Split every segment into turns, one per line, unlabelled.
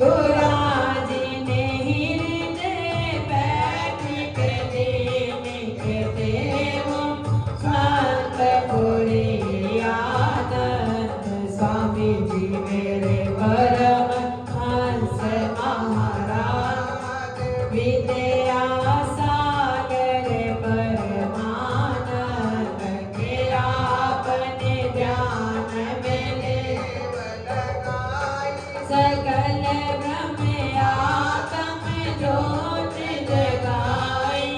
गुराजी ने हृदय बैठ के देखते वो संत गुरे आनंद स्वामी जी मेरे परम हंस महाराज विद्या सागर परमानंद के आपने ध्यान में लेव लगाई सकल ब्रह्म आत्म ज्योत जगाई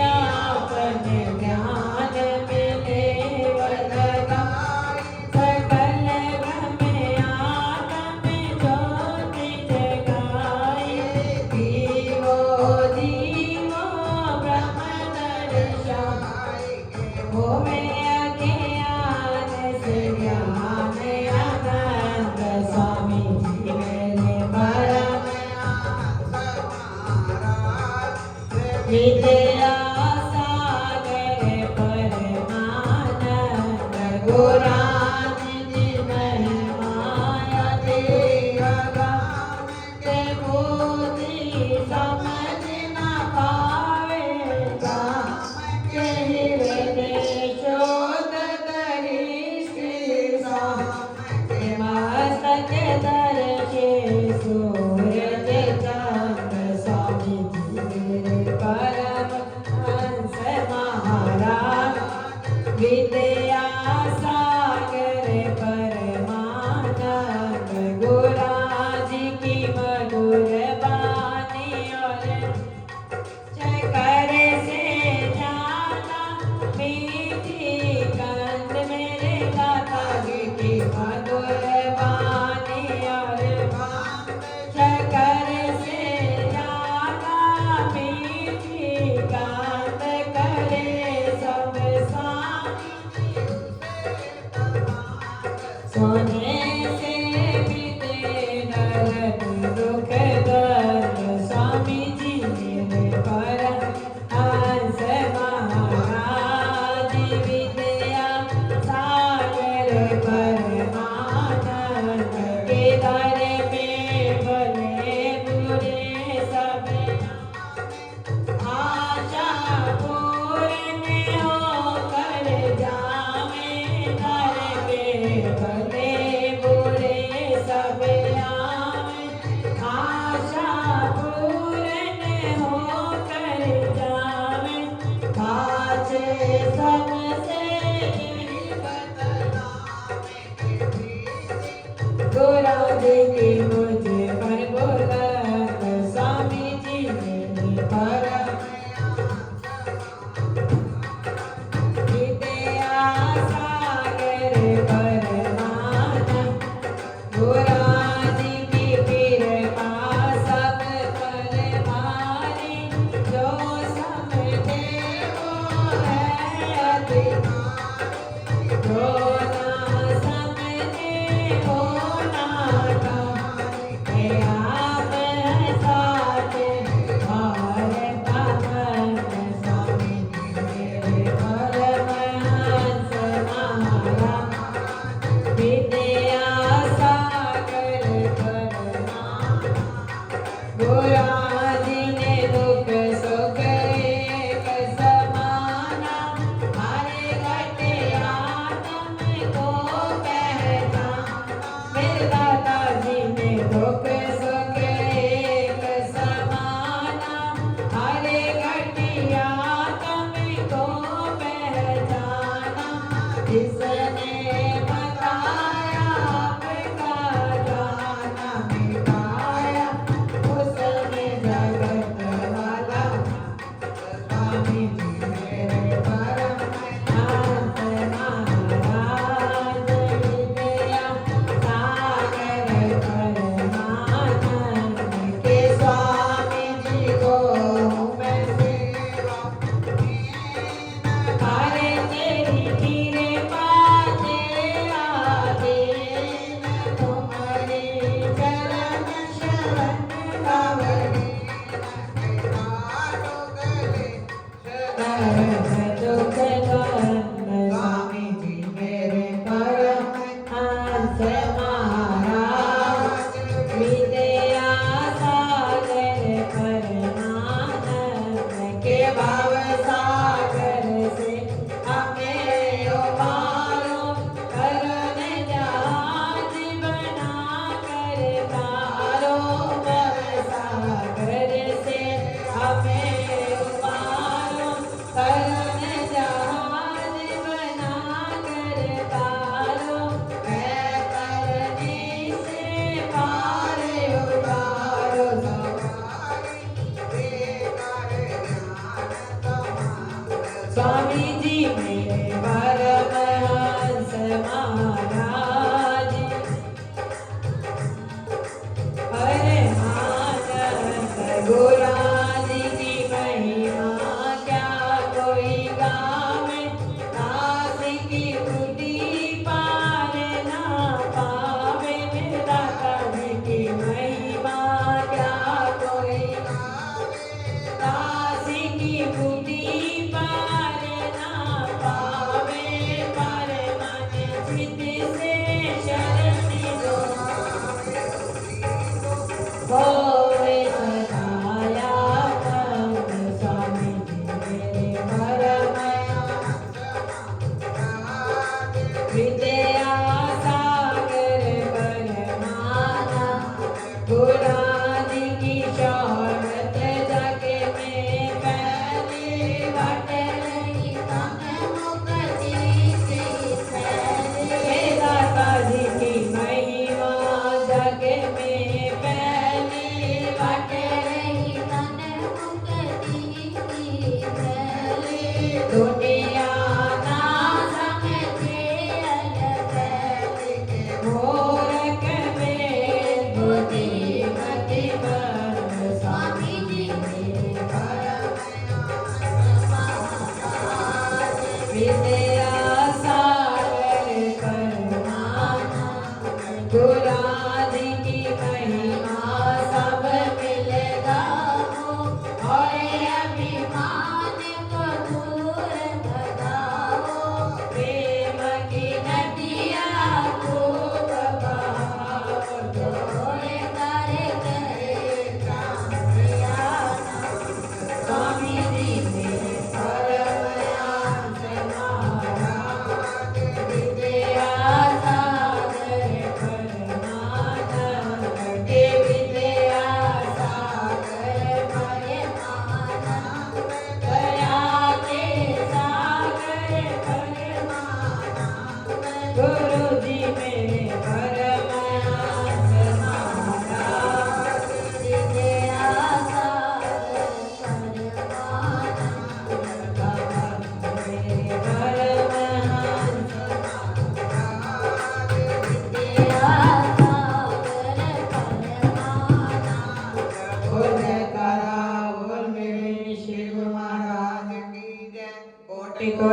आपने ध्यान में लेव लगाई सकल ब्रह्म आत्म ज्योत जगाई दीवो दीवो ब्रह्म दर्शन होवे अज्ञान से ज्ञान आनंद स्वामी जी मेरे परम विद्या सागर परमानंद गुराज जी महिमाया देगा के बुद्धि समझ न पावेगा के हृदय शोध दृष्टि के मस्तक दर्शे सूर्य चंद्र स्वामी जी मेरे परम हंस महाराज विद्या सागर परमानंद गुराज की मधुर बानी और चकर से ज्यादा मीठी कंद मेरे दाता की मधुर बानी और चकर से ज्यादा मीठी कंद करे सब सोने से बीते नरक दुख दर्द स्वामी जी मेरे परम हंस महाराज विद्या सागर परमानंद के दर में भले बुरे सब आशा पूर्ण होकर जावे दर पे भले बुरे सब आवे आशा पूर्ण होकर जावे पाछे सबसे गुराज की मुझे पर बोलत स्वामी जी मेरे परम विद्या सागर परमानंद गुराज की कृपा सब पर भारी जो समझे वो है अधिकारी जो ना समझे वो नादान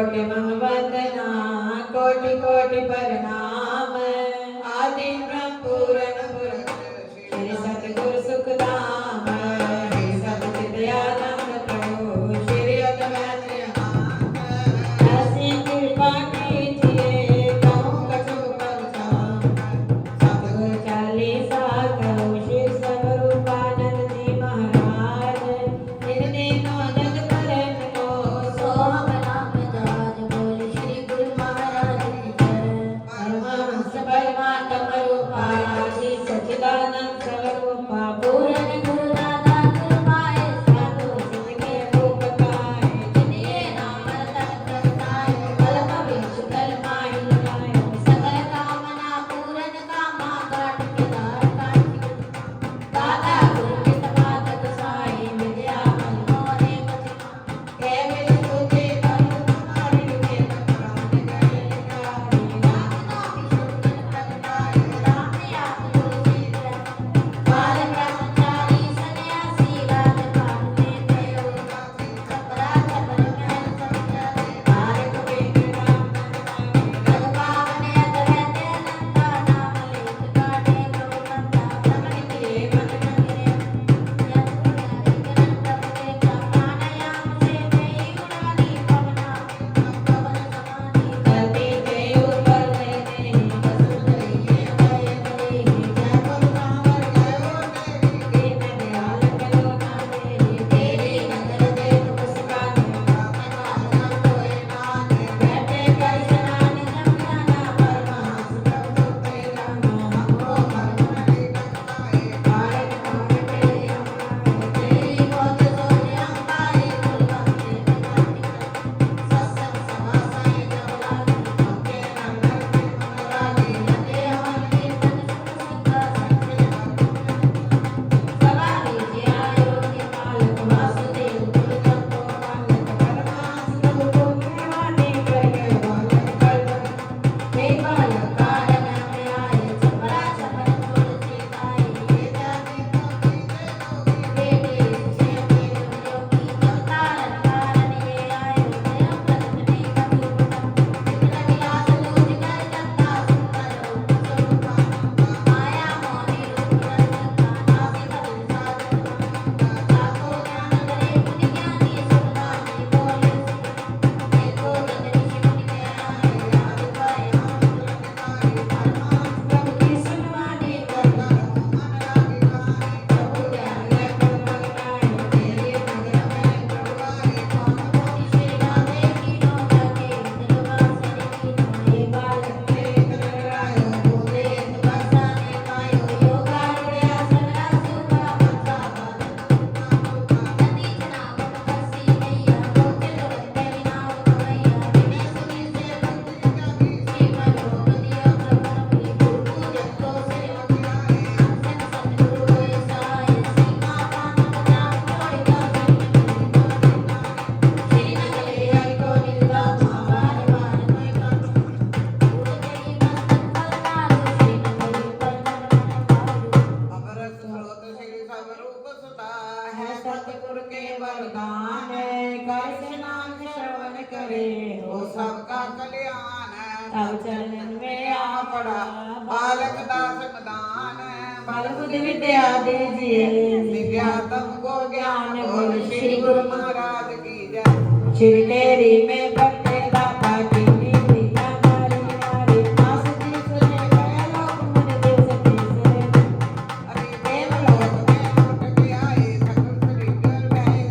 कोटि वंदना कोटि कोटि प्रणाम आदि ब्रह्म पूरन श्री सतगुरु सुखधाम हे सतचिदयानंद प्रभु श्री अद्वैत ऐसी कृपा कीजिए कहूँ कछु प्रचार सतगुरु चालीसा कहूँ श्री स्वरूपानंद जी महाराज इन दिनों जग करे मिलो
सो हम नाम जाज बोले श्री गुरु महाराज की जय।
परमहंस परमात्मा रूपा श्री सच्चिदानंद स्वरूपा
पूरन गुरु दादा कृपाए साधु
पूर्ण के रूप पाए
जिन्हें नाम रतन प्रगटाए कलम बिच कल माहि लगाए सकल कामना पूरन कामा काट के दार काट दादा गुरु के तबादक साई विद्या मन मोरे बचना
केवल तुझे बल तुम्हारी के प्राण गए निकारी
नाम नाम शुद्ध प्रगटाए राम याद तुलसी बाल ब्रह्मचारी सन्यासी राजपाल में भयो छपरा छपर महल समझाते
भारत के नाम
भगवान अद्वैत अनंता नाम लेत काटे प्रभु नंदा प्रकट किए मन मंदिरे यत पुरारी करण प्रभु देखा प्राणायाम से नहीं उड़ानी पवना पवन समाधि
धरती के ऊपर रहते
वसुंधरी के भय बली जय करुणावर गयो तेरी
दीन दयाल करुणा तेरी
तेरी नजर देख
उसका
अकाल न कोई माने बैठे कर स्नान जमना परमास प्रभु तेरा हमको मरने भारत भारत तेरी अम्मा तेरी गोद सोने अंबारी कुलवंते सत्संग सभा साई जवलागी के नंदन के मनोरागी लगे हवन कीर्तन सुख सत्ता संचय सभा लीजिए आयोग्य पालक वासुदेव कुलचंद्र पालक
परमास प्रभु को मेवानी करके बालक कर
हे बालक कारण में आए छपरा छपर तुलसी ताई ये जाने बेटे से मेरे योगी जमतारण कारण ये आए जय प्रगट नहीं कभी इतना विलास दूर कर जगता सुंदर रूप स्वरूपा माया मोहि रूप रंजका नासिक दिल साधन लाखों ज्ञान करे मुनि ज्ञानी सुखदानी बोले देखो गगन शिवनि में आए याद पाए प्रभु की सुनवानी करना प्रभु ज्ञान है प्रभु तेरे नगर में प्रभु आए कौन मोहि श्री राधे की नो जाके दिलवासनी की ये बालक तेरे करायो बोले बरसाने पायो योगारूढ़ आसन सुखा बंसा नदी नाम बसी नैया गोचर तेरी नाम कमैया बिने सुनी से श्री मनोरथ दिया प्रभु गुरु पूजन को सिर मुखाए अनसन सतगुरु होए सहाय सीमा पावन नाम जोड़ श्री नगले हरि को निंदा बार बार कोई कम उड़ गई मस्तक फलदार श्री नगले पर मन पालू
अमृत स्रोत श्री स्वरूप सुता
है सतगुरु के वरदान कर स्नान श्रवण करे
वो सबका कल्याण
तब चरण में आ
पड़ा बालक दास मदान
बल बुद्धि विद्या दीजिए
विद्या तुमको ज्ञान बोल श्री गुरु महाराज की जय
श्री तेरी में भक्ति दाता की नीति हमारी हमारी आस जी सुने गए लोग मुझे दिल से तीसरे
अरे देवलोक में लौट के आए सकल श्री गुरु गए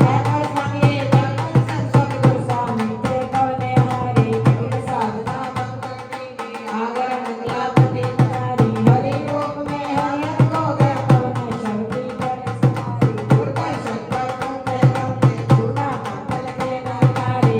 कहकर संगे जगत संसद गुरु स्वामी ते कवने हारी निखिल साधना मंगल कीनी आगर मंगला पति नारी हरि रूप में हरिहर को गए पवन शक्ति कर समारी दुर्गा शंकर तुम में तुमने गुना मंगल के नारी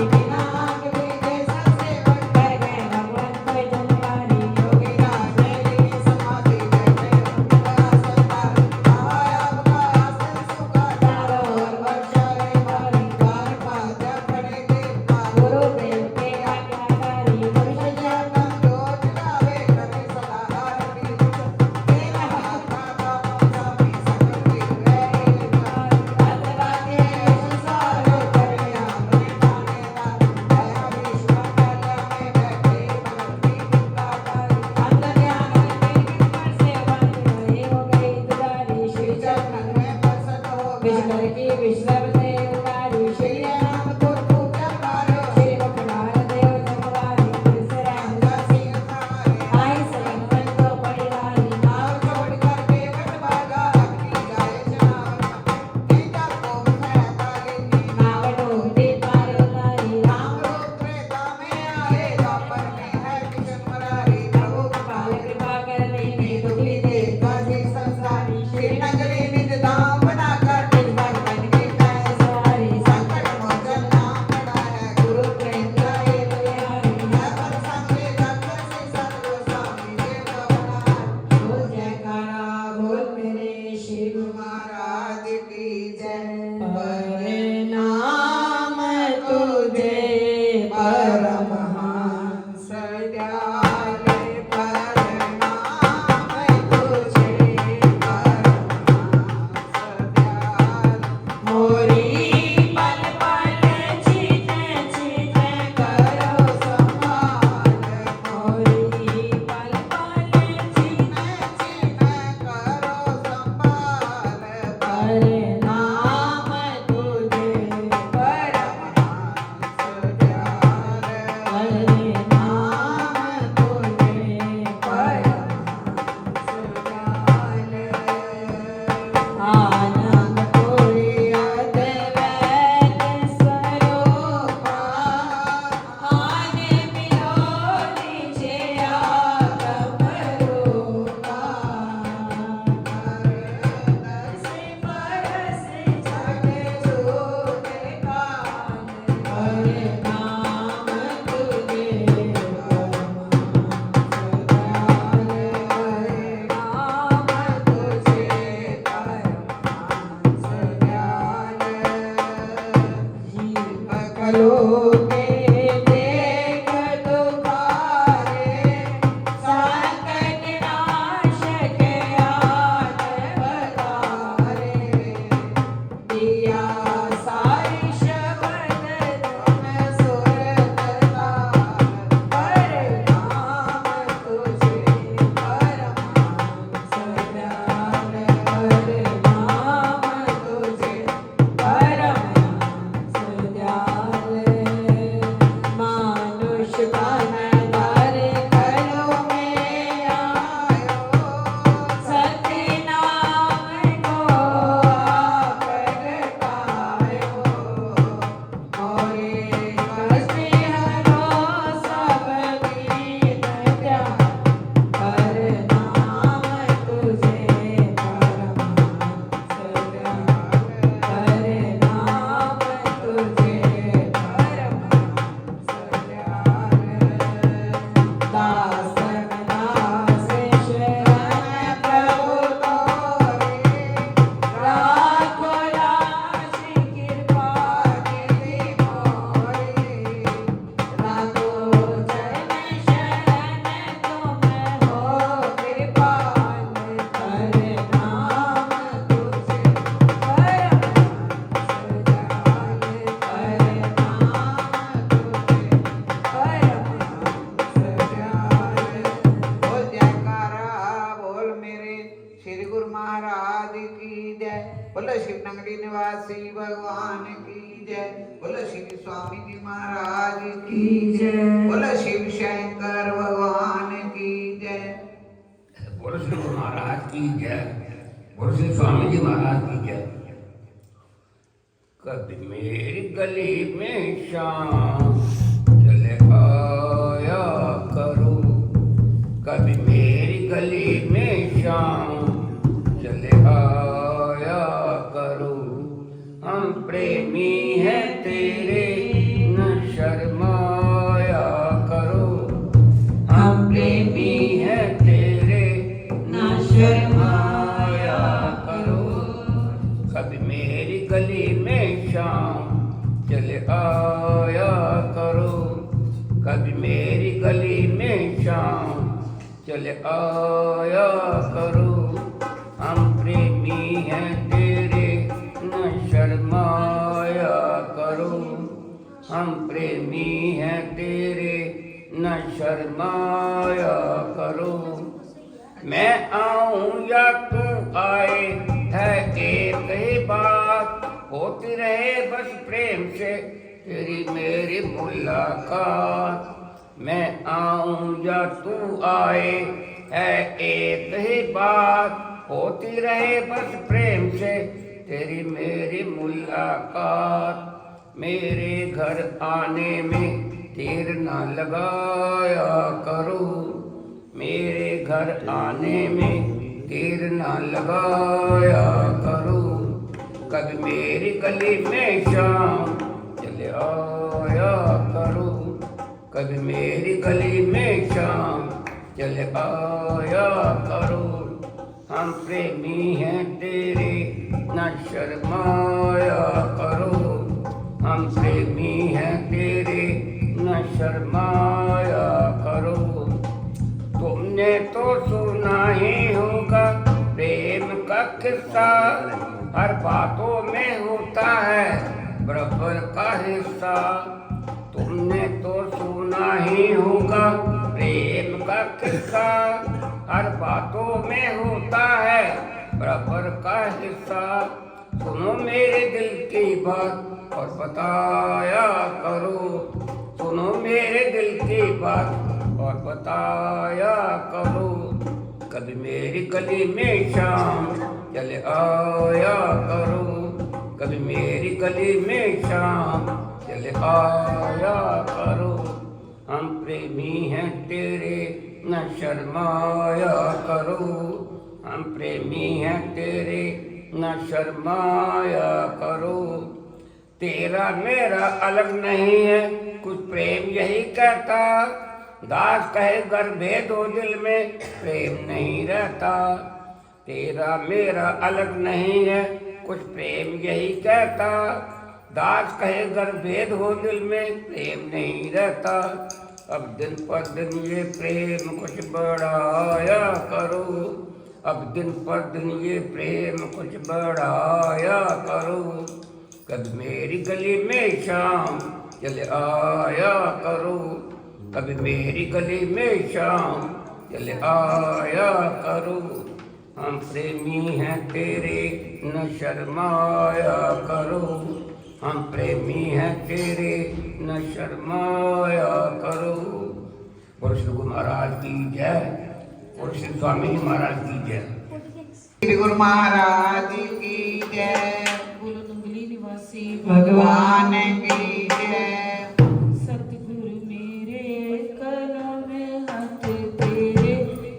श्री गुरु महाराज की जय। बोलो शिव नगरी निवासी भगवान की जय। बोलो श्री स्वामी जी महाराज की जय। बोलो शिव शंकर भगवान की जय।
बोलो श्री गुरु महाराज की जय। बोलो श्री स्वामी जी महाराज की जय। कभी मेरी गली में शाम चले आया करो, कभी मेरी गली में शाम चले आया करो। हम प्रेमी हैं तेरे न शर्माया करो, हम प्रेमी हैं तेरे न शर्माया करो। कभी मेरी गली में शाम चले आया करो, कभी मेरी गली में शाम चले आया करो। हम प्रेमी हैं तेरे न शर्माया करो, हम प्रेमी हैं तेरे न शर्माया करो। मैं आऊं या तू आए है एक ही बात, होती रहे बस प्रेम से तेरी मेरी मुलाकात। मैं आऊं या तू आए है एक ही बात, होती रहे बस प्रेम से तेरी मेरी मुलाकात। मेरे घर आने में देर ना लगाया करो, मेरे घर आने में देर ना लगाया करो। कभी मेरी गली में शाम चले आया करो, कभी मेरी गली में शाम चले आया करो। हम प्रेमी हैं तेरे न शर्माया करो, हम प्रेमी हैं तेरे न शर्माया करो। तुमने तो सुना ही होगा प्रेम का किस्सा, हर बातों में होता है बराबर का हिस्सा। तुमने तो सुना ही होगा प्रेम का किस्सा, हर बातों में होता है बराबर का हिस्सा। सुनो मेरे दिल की बात और बताया करो, सुनो मेरे दिल की बात और बताया करो। कभी मेरी गली में शाम चले आया करो, कभी मेरी गली में शाम चले आया करो। हम प्रेमी हैं तेरे न शर्माया करो, हम प्रेमी हैं तेरे न शर्माया करो। तेरा मेरा अलग नहीं है कुछ प्रेम यही कहता, दास कहे घर भेद हो दिल में प्रेम नहीं रहता। तेरा मेरा अलग नहीं है कुछ प्रेम यही कहता, दास कहे घर भेद हो दिल में प्रेम नहीं रहता। अब दिन पर दिन ये प्रेम कुछ बढ़ाया करो, अब दिन पर दिन ये प्रेम कुछ बढ़ाया करो। कभी मेरी गली में शाम चले आया करो, कभी मेरी गली में शाम चले आया करो। हम प्रेमी हैं तेरे न शर्माया करो, हम प्रेमी हैं तेरे न शर्माया करो। बोलो श्री गुरु महाराज की जय, बोलो श्री स्वामी जी महाराज की जय।
श्री गुरु महाराज की जय।
बोलो नंगली निवासी
भगवान की जय।
सतगुरु मेरे कलम हाथ तेरे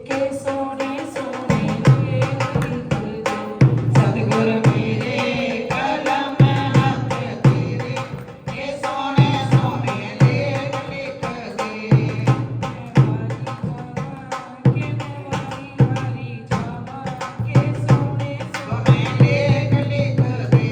के सोने सोने लेख दो।
सतगुरु मेरे कलम हाथ तेरे के सोने सोने लेख लिख दे।
हरी जावा के सोने
सोने लेख लिख दे।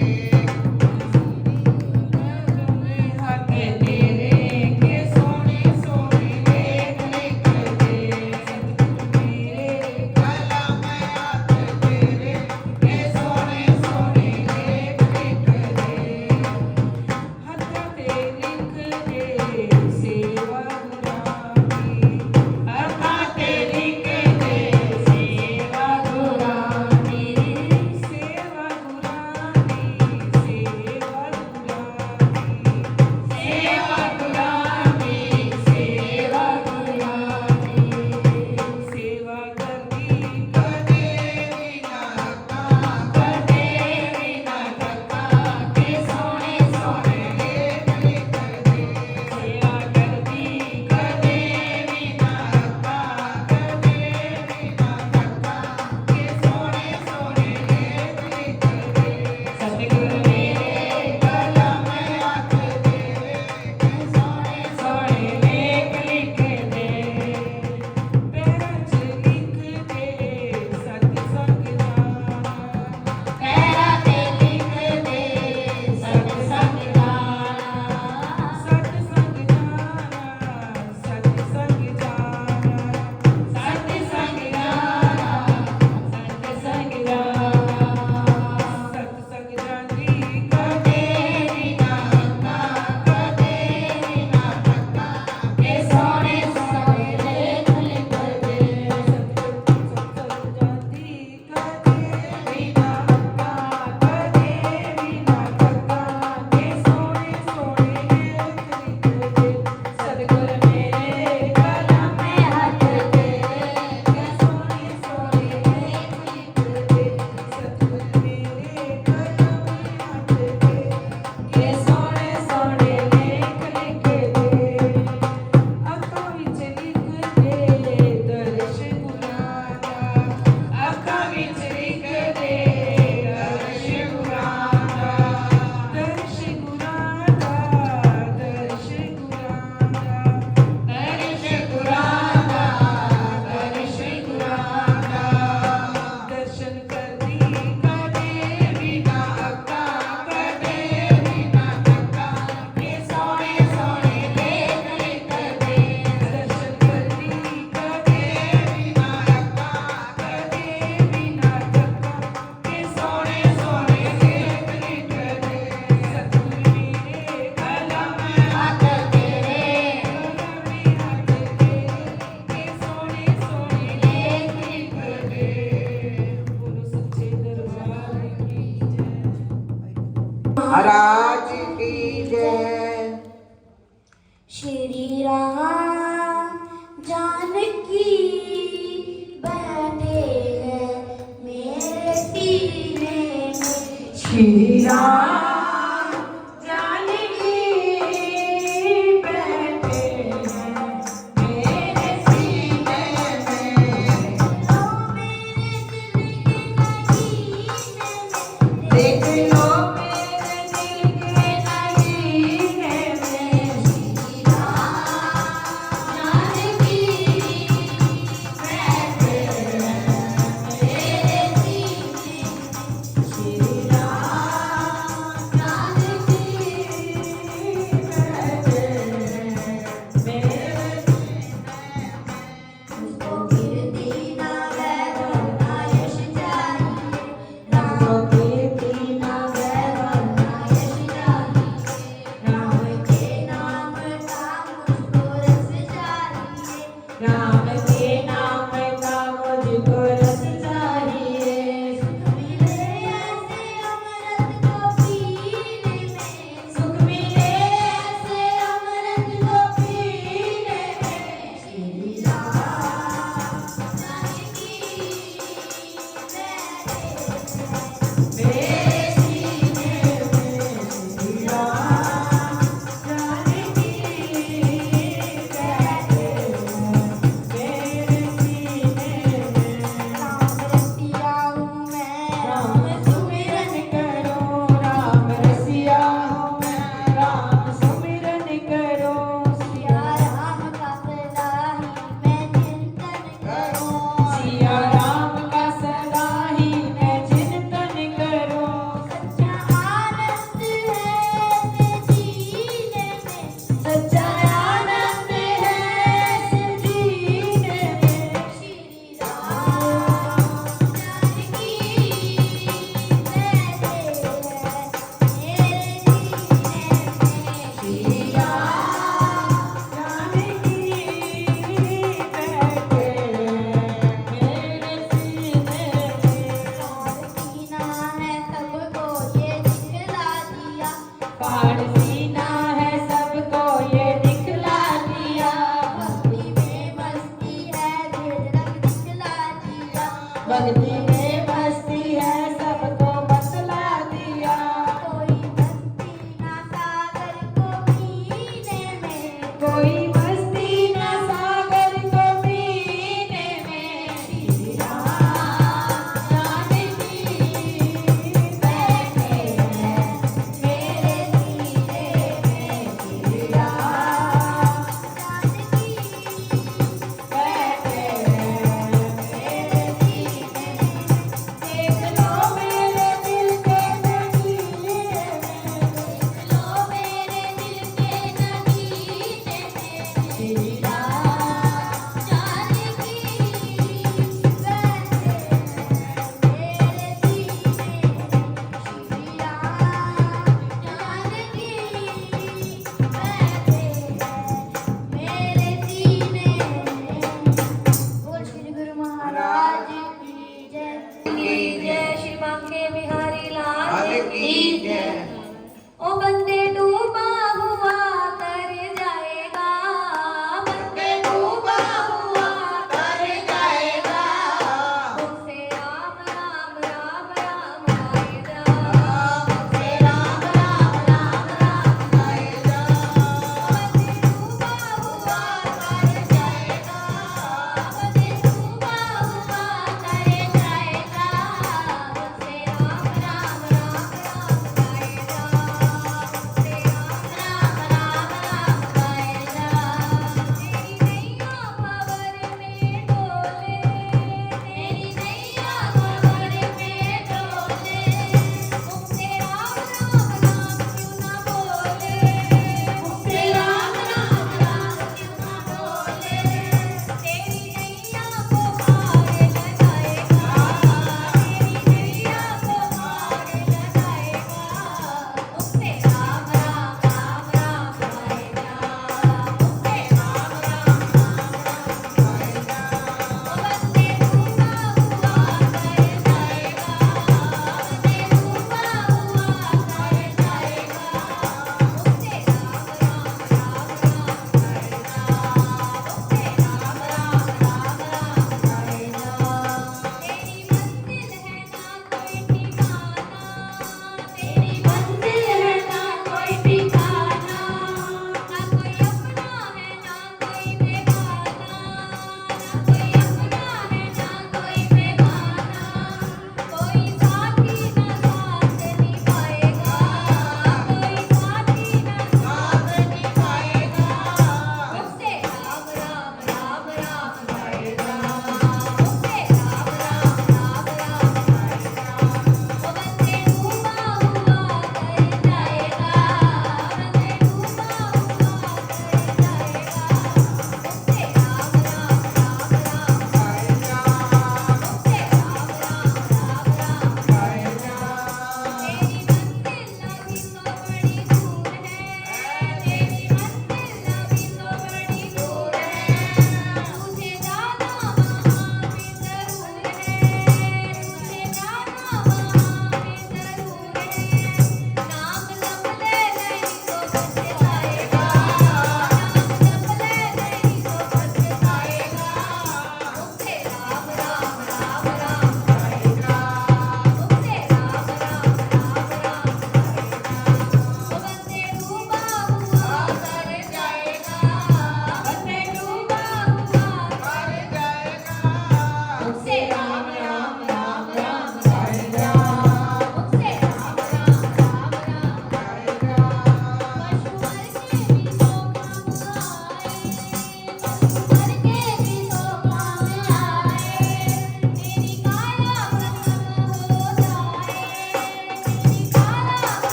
महाराज की जय।
श्री राम जानकी बैठे हैं मेरे सीने में।
श्री राम जानकी बैठे हैं मेरे सीने में।
लो मेरे दिल के नगीने में।
देख लो मेरे दिल के नगीने में।
श्री राम जानकी बैठे हैं मेरे सीने में।
श्री राम जानकी बैठे हैं मेरे
मुझको कीर्ति ना वैभव ना यश चाहिए।
मुझको कीर्ति न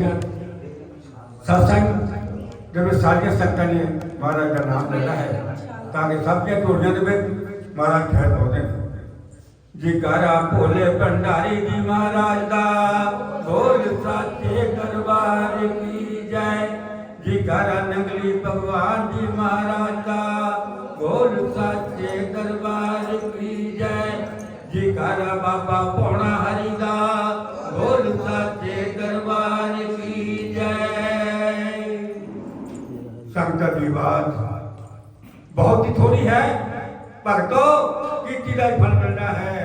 ਸੀਗੀਆਂ ਸਤਸੰਗ ਦੇ ਵਿੱਚ ਸਾਰੀਆਂ ਸੰਗਤਾਂ ਨੇ ਮਹਾਰਾਜ ਦਾ ਨਾਮ ਲੈਣਾ ਹੈ ਤਾਂ ਕਿ ਸਭ ਦੀਆਂ ਝੋਲੀਆਂ ਦੇ ਵਿੱਚ ਮਹਾਰਾਜ ਖੈਰ ਪਾਉਂਦੇ ਨੇ। ਜਿਗਰਾ ਭੋਲੇ ਭੰਡਾਰੀ ਜੀ ਮਹਾਰਾਜ ਦਾ ਬੋਲ ਸਾਚੇ ਦਰਬਾਰ ਕੀ ਜੈ। ਜਿਗਰਾ ਨੰਗਲੀ ਭਗਵਾਨ ਜੀ ਮਹਾਰਾਜ ਦਾ ਬੋਲ ਸਾਚੇ ਦਰਬਾਰ ਕੀ ਜੈ। ਜਿਗਰਾ ਬਾਬਾ ਪੌਣਾ ਹਰੀ ਦਾ ਬੋਲ ਸਾਚੇ ਦਰਬਾਰ ਕੀ ਜੈ। ਸੰਗਤ ਦੀ ਬਾਤ ਬਹੁਤ ਹੀ ਥੋੜੀ ਹੈ, ਭਗਤੋ ਕੀਤੀ ਦਾ ਫਲ ਮਿਲਣਾ ਹੈ।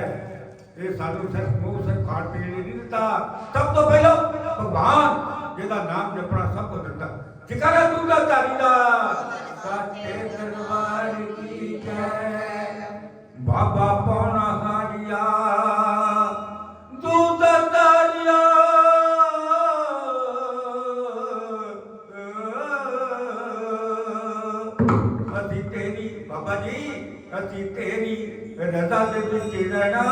ਇਹ ਸਾਨੂੰ ਸਿਰਫ ਮੂੰਹ ਸਿਰਫ ਖਾਣ ਪੀਣ ਲਈ ਨਹੀਂ ਦਿੱਤਾ, ਸਭ ਤੋਂ ਪਹਿਲਾਂ ਭਗਵਾਨ ਜਿਹਦਾ ਨਾਮ ਜਪਣਾ ਸਭ ਤੋਂ ਦਿੱਤਾ। ਜਿਕਰ ਦੁੱਧਾ ਧਾਰੀ ਦਾ ਸਾਚੇ ਦਰਬਾਰ ਕੀ ਜੈ। ਬਾਬਾ ਪੌਣਾ ਹਾਰੀਆ ਦੁੱਧ ਧਾਰੀਆ ਅਸੀਂ ਤੇਰੀ ਬਾਬਾ ਜੀ ਅਸੀਂ ਤੇਰੀ ਰਜ਼ਾ ਦੇ ਵਿੱਚ ਰਹਿਣਾ।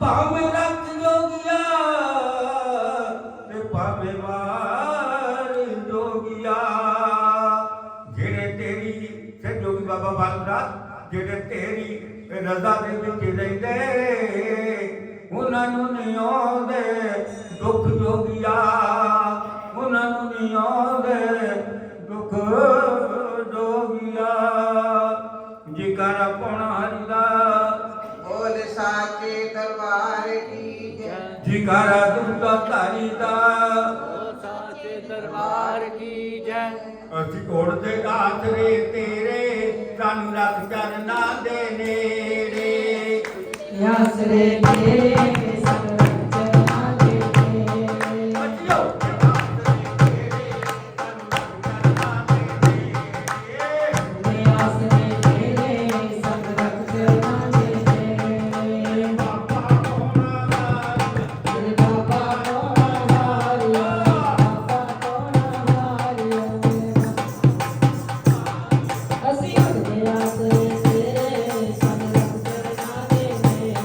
ਭਾਵੇਂ ਰੱਖ ਜੋਗਿਆ ਤੇ ਭਾਵੇਂ ਵਾਰ ਜੋਗਿਆ, ਜਿਹੜੇ ਤੇਰੀ ਸੇ ਜੋਗੀ ਬਾਬਾ ਬਾਲਨਾਥ ਜਿਹੜੇ ਤੇਰੀ ਰਜ਼ਾ ਦੇ ਵਿੱਚ ਰਹਿੰਦੇ ਉਹਨਾਂ ਨੂੰ ਨਹੀਂ ਆਉਂਦੇ ਦੁੱਖ ਜੋਗਿਆ, ਉਹਨਾਂ ਨੂੰ ਨਹੀਂ ਆਉਂਦੇ ਦੁੱਖ ਜੋਗਿਆ। ਜਿਗਰਾ ਪੌਣਾ ਹਰੀ ਦਾ
ਬੋਲ ਸਾਚੇ ਦਰਬਾਰ ਕੀ ਜੈ।
ਜਿਗਰਾ ਦੁੱਧਾ ਧਾਰੀ ਦਾ
ਸਾਚੇ ਦਰਬਾਰ ਕੀ ਜੈ।
ਅਸੀਂ ਉੜਦੇ ਆਸਰੇ ਤੇਰੇ ਸਾਨੂੰ ਰੱਖ ਚਰਨਾਂ ਦੇ ਨੇੜੇ।
ਆਸਰੇ ਤੇਰੇ ਸਭ ਚਰਨਾਂ ਦੇ ਨੇੜੇ।
ਬੱਚਿਓ
ਆਸਰੇ ਤੇਰੇ ਸਭ ਚਰਨਾਂ ਦੇ ਨੇੜੇ।
ਬਾਬਾ ਪੌਣਾ
ਤੇਰੇ ਬਾਬਾ ਕੌਣ ਹਾਰਿਆ, ਬਾਬਾ ਕੌਣ ਹਾਰਿਆ। ਅਸੀਂ ਉੜਦੇ ਆਸਰੇ ਤੇਰੇ ਸਭ ਚਰਨਾਂ ਦੇ ਨੇੜੇ।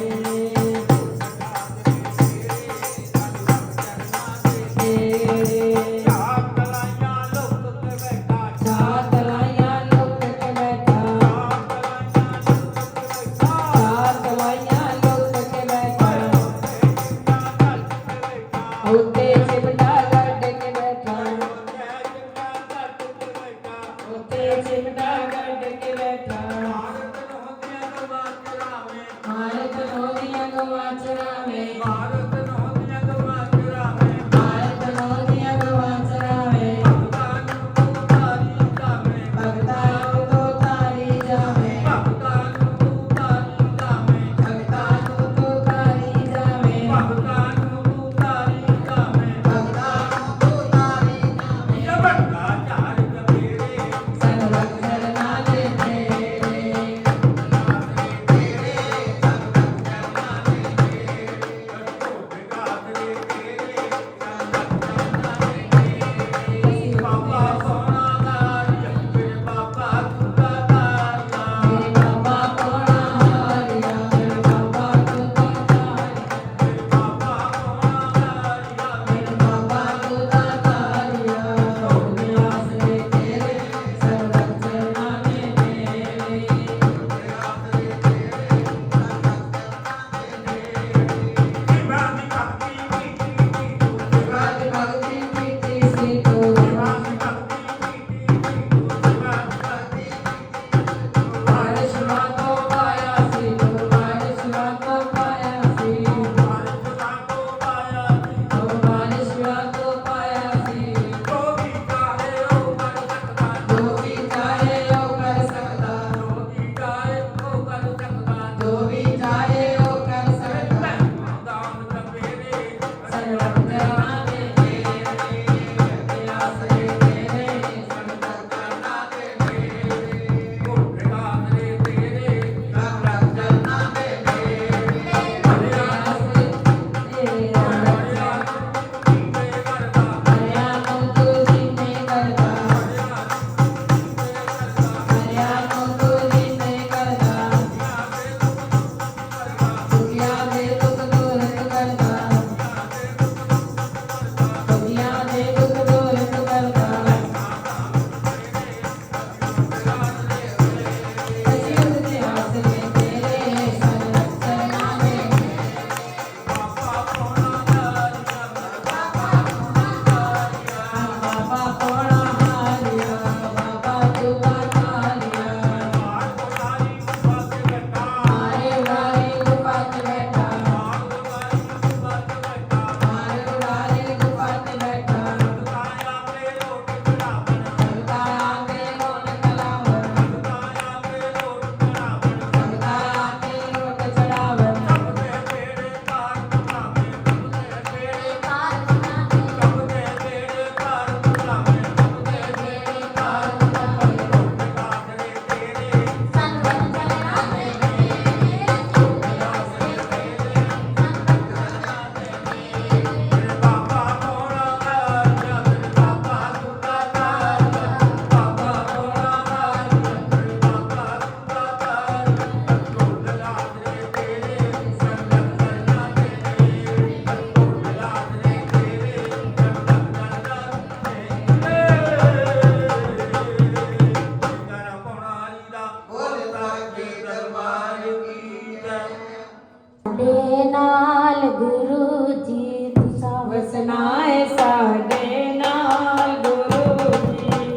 ਸਾਡੇ ਨਾਲ ਗੁਰੂ ਜੀ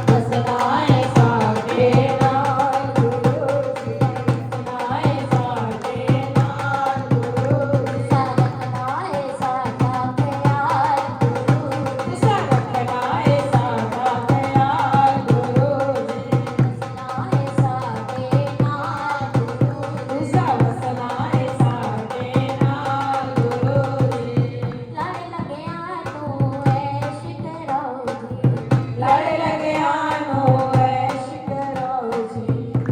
ਵਸਣਾ ਹੈ ਸਾਡੇ ਨਾਲ ਗੁਰੂ ਜੀ ਵਸਣਾ ਹੈ ਸਾਡੇ ਨਾਲ ਗੁਰੂ ਜੀ
ਰੱਖਣਾ ਹੈ ਸਾਡਾ ਪਿਆਰ ਗੁਰੂ ਜੀ
ਦਿਸ਼ਾ ਰੱਖਣਾ ਹੈ ਸਾਡਾ ਪਿਆਰ ਗੁਰੂ ਜੀ
ਵਸਣਾ ਹੈ ਸਾਡੇ ਨਾਲ ਗੁਰੂ ਜੀ
ਦਿਸ਼ਾ ਵਸਣਾ ਹੈ ਸਾਡੇ ਨਾਲ ਗੁਰੂ ਜੀ
ਲੜ ਲੱਗਿਆ ਤੂੰ ਐਸ਼ ਕਰੋ ਜੀ
ਲੜ ਲੱਗਿਆ ਨੂੰ ਐਸ਼ ਕਰੋ ਜੀ